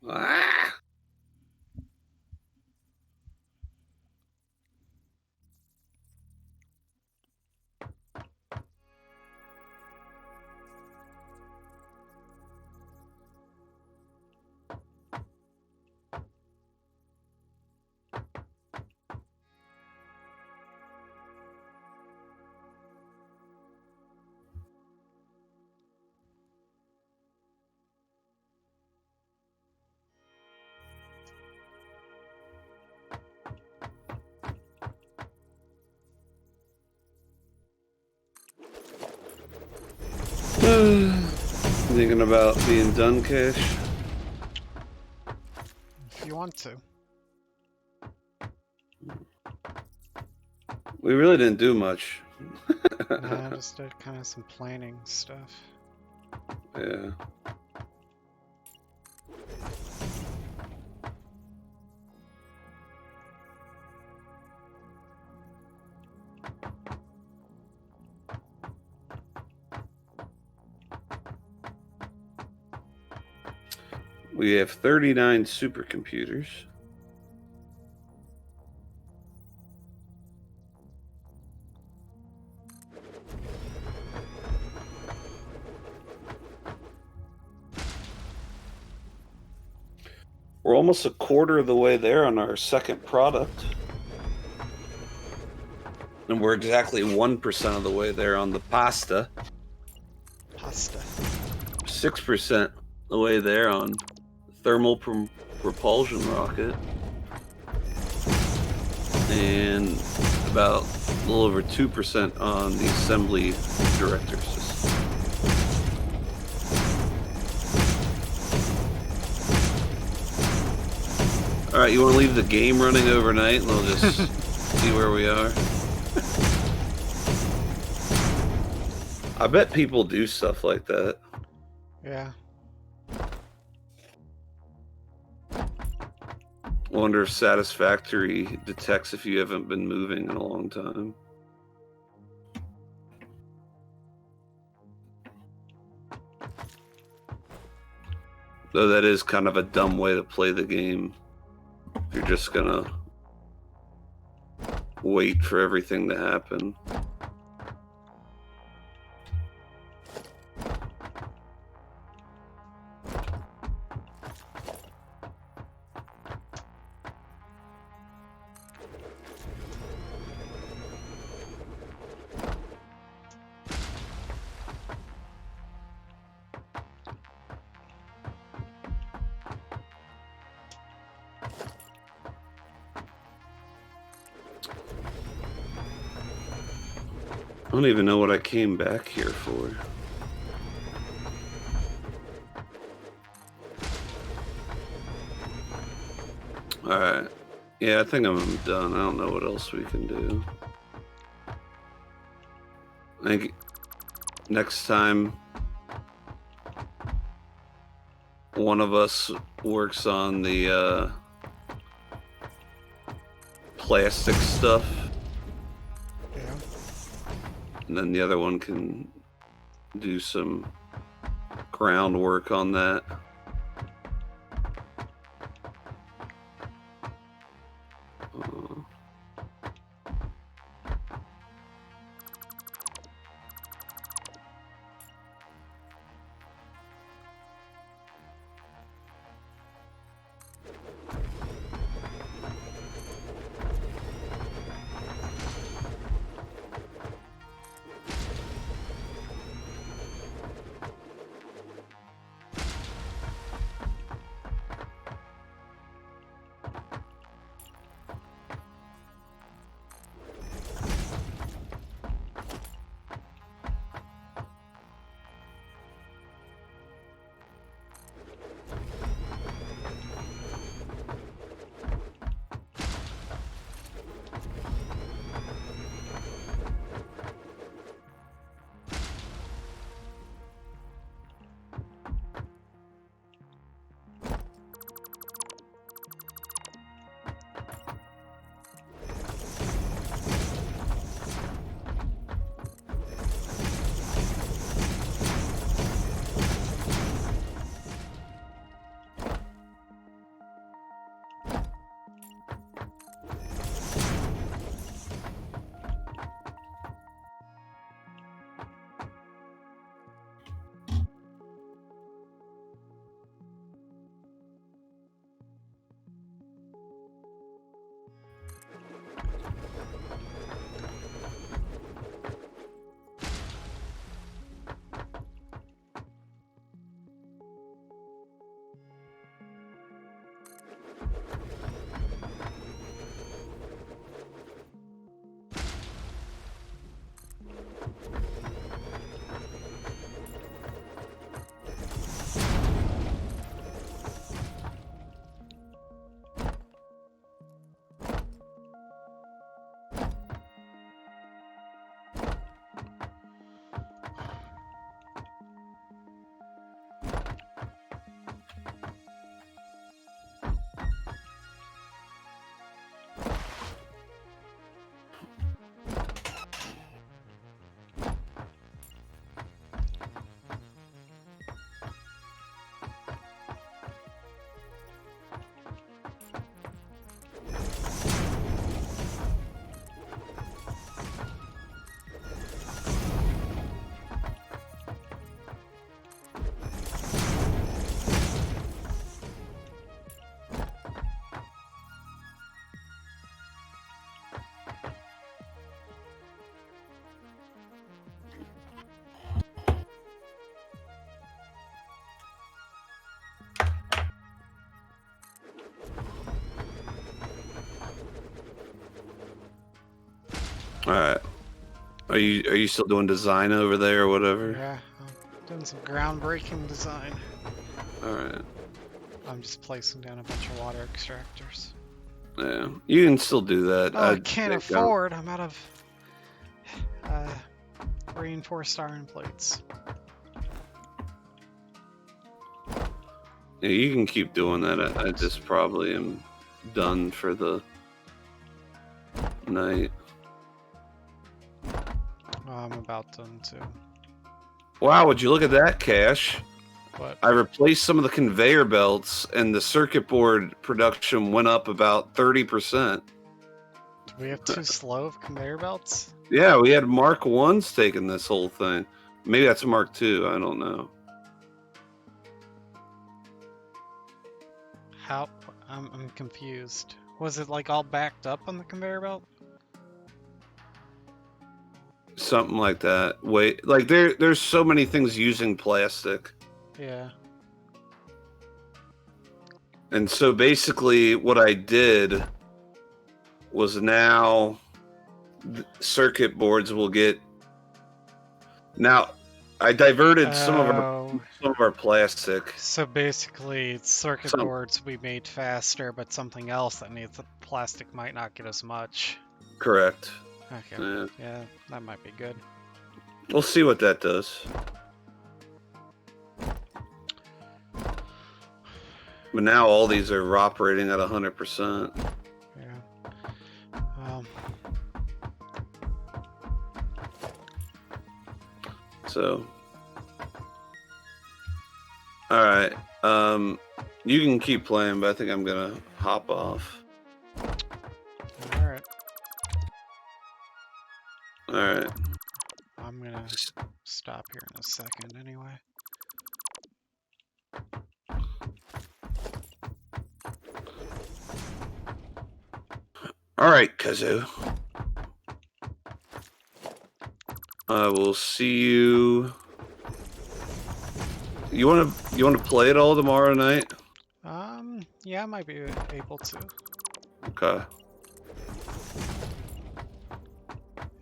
Ah! Thinking about being done, Cash? want to. We really didn't do much. Nah, I just did kind of some planning stuff. Yeah. We have 39 supercomputers. We're almost a quarter of the way there on our second product. And we're exactly 1% of the way there on the pasta. Pasta. 6% the way there on thermal propulsion rocket. And about a little over 2% on the assembly director system. All right, you want to leave the game running overnight and we'll just see where we are? I bet people do stuff like that. Yeah. Wonder if Satisfactory detects if you haven't been moving in a long time. Though that is kind of a dumb way to play the game. If you're just gonna wait for everything to happen. I don't even know what I came back here for. Alright. Yeah, I think I'm done. I don't know what else we can do. I think next time one of us works on the plastic stuff. Yeah. And then the other one can do some groundwork on that. right. Are you still doing design over there or whatever? Yeah, I'm doing some groundbreaking design. All right. I'm just placing down a bunch of water extractors. Yeah, you can still do that. Oh, I can't afford. I'm out of reinforced iron plates. Yeah, you can keep doing that. I just probably am done for the night. Oh, I'm about done too. Wow, would you look at that, Cash? What? I replaced some of the conveyor belts, and the circuit board production went up about 30%. Do we have too slow of conveyor belts? Yeah, we had Mark 1s taking this whole thing. Maybe that's Mark 2, I don't know. How? I'm confused. Was it like all backed up on the conveyor belt? Something like that. Wait, like there's so many things using plastic. Yeah. And so basically what I did was now circuit boards will get now I diverted some of our plastic. So basically, circuit Some boards we made faster, but something else that needs the plastic might not get as much. correct. Okay. Yeah, that might be good. We'll see what that does. But now all these are operating at 100%. Yeah. So, all right. You can keep playing, but I think I'm gonna hop off. All right. All right. I'm gonna stop here in a second anyway. All right, Kazoo. I will see you. You wanna play it all tomorrow night? Yeah, I might be able to. Okay.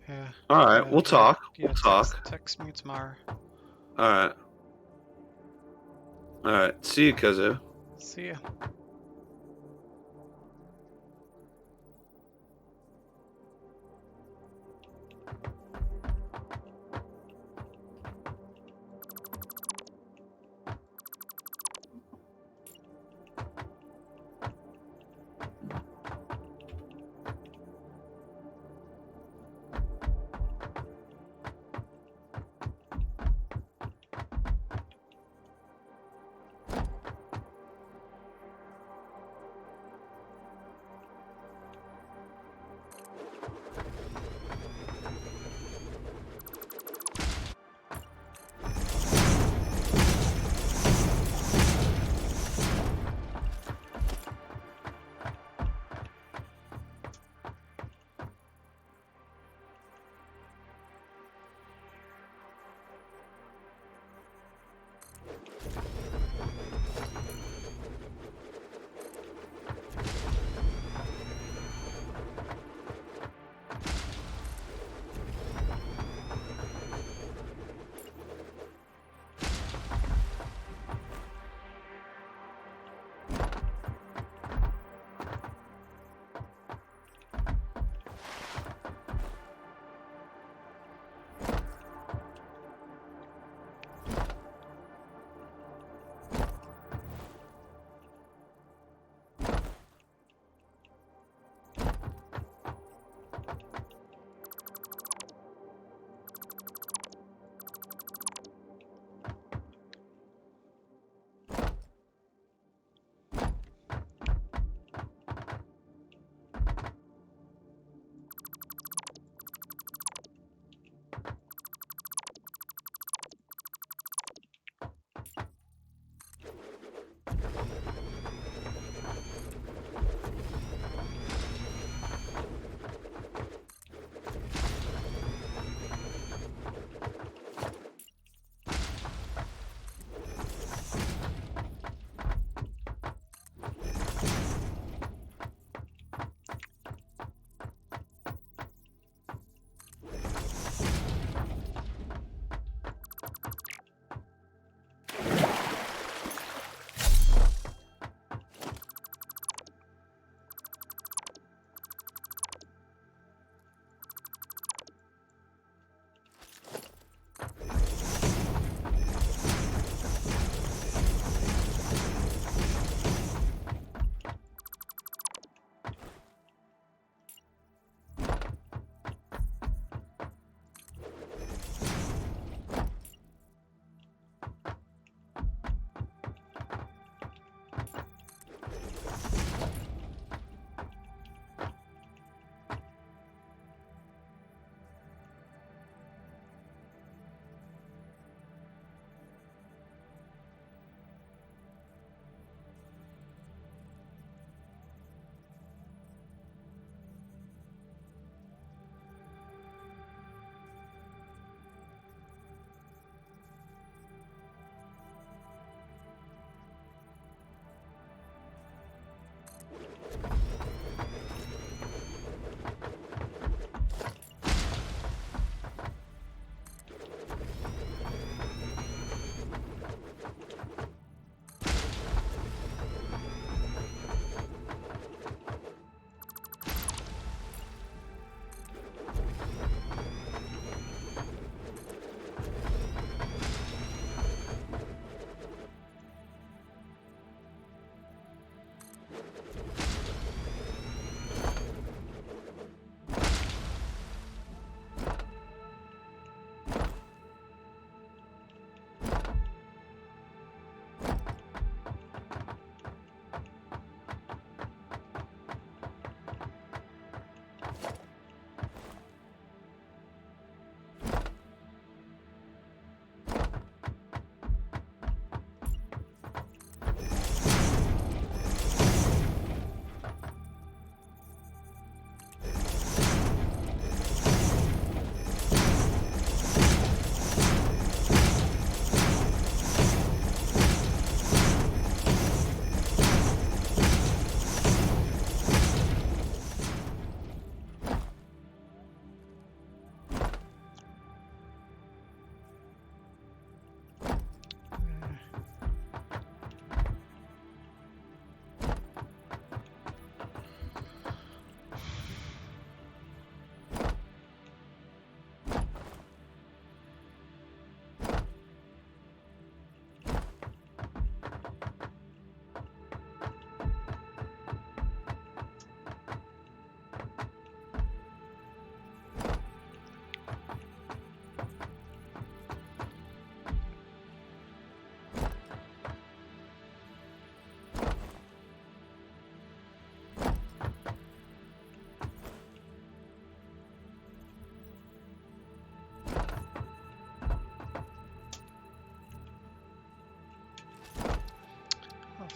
Yeah. All right, we'll talk. Yeah, We'll talk. Text me tomorrow. All right. All right. See you, Kazoo. See ya.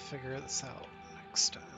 figure this out next time.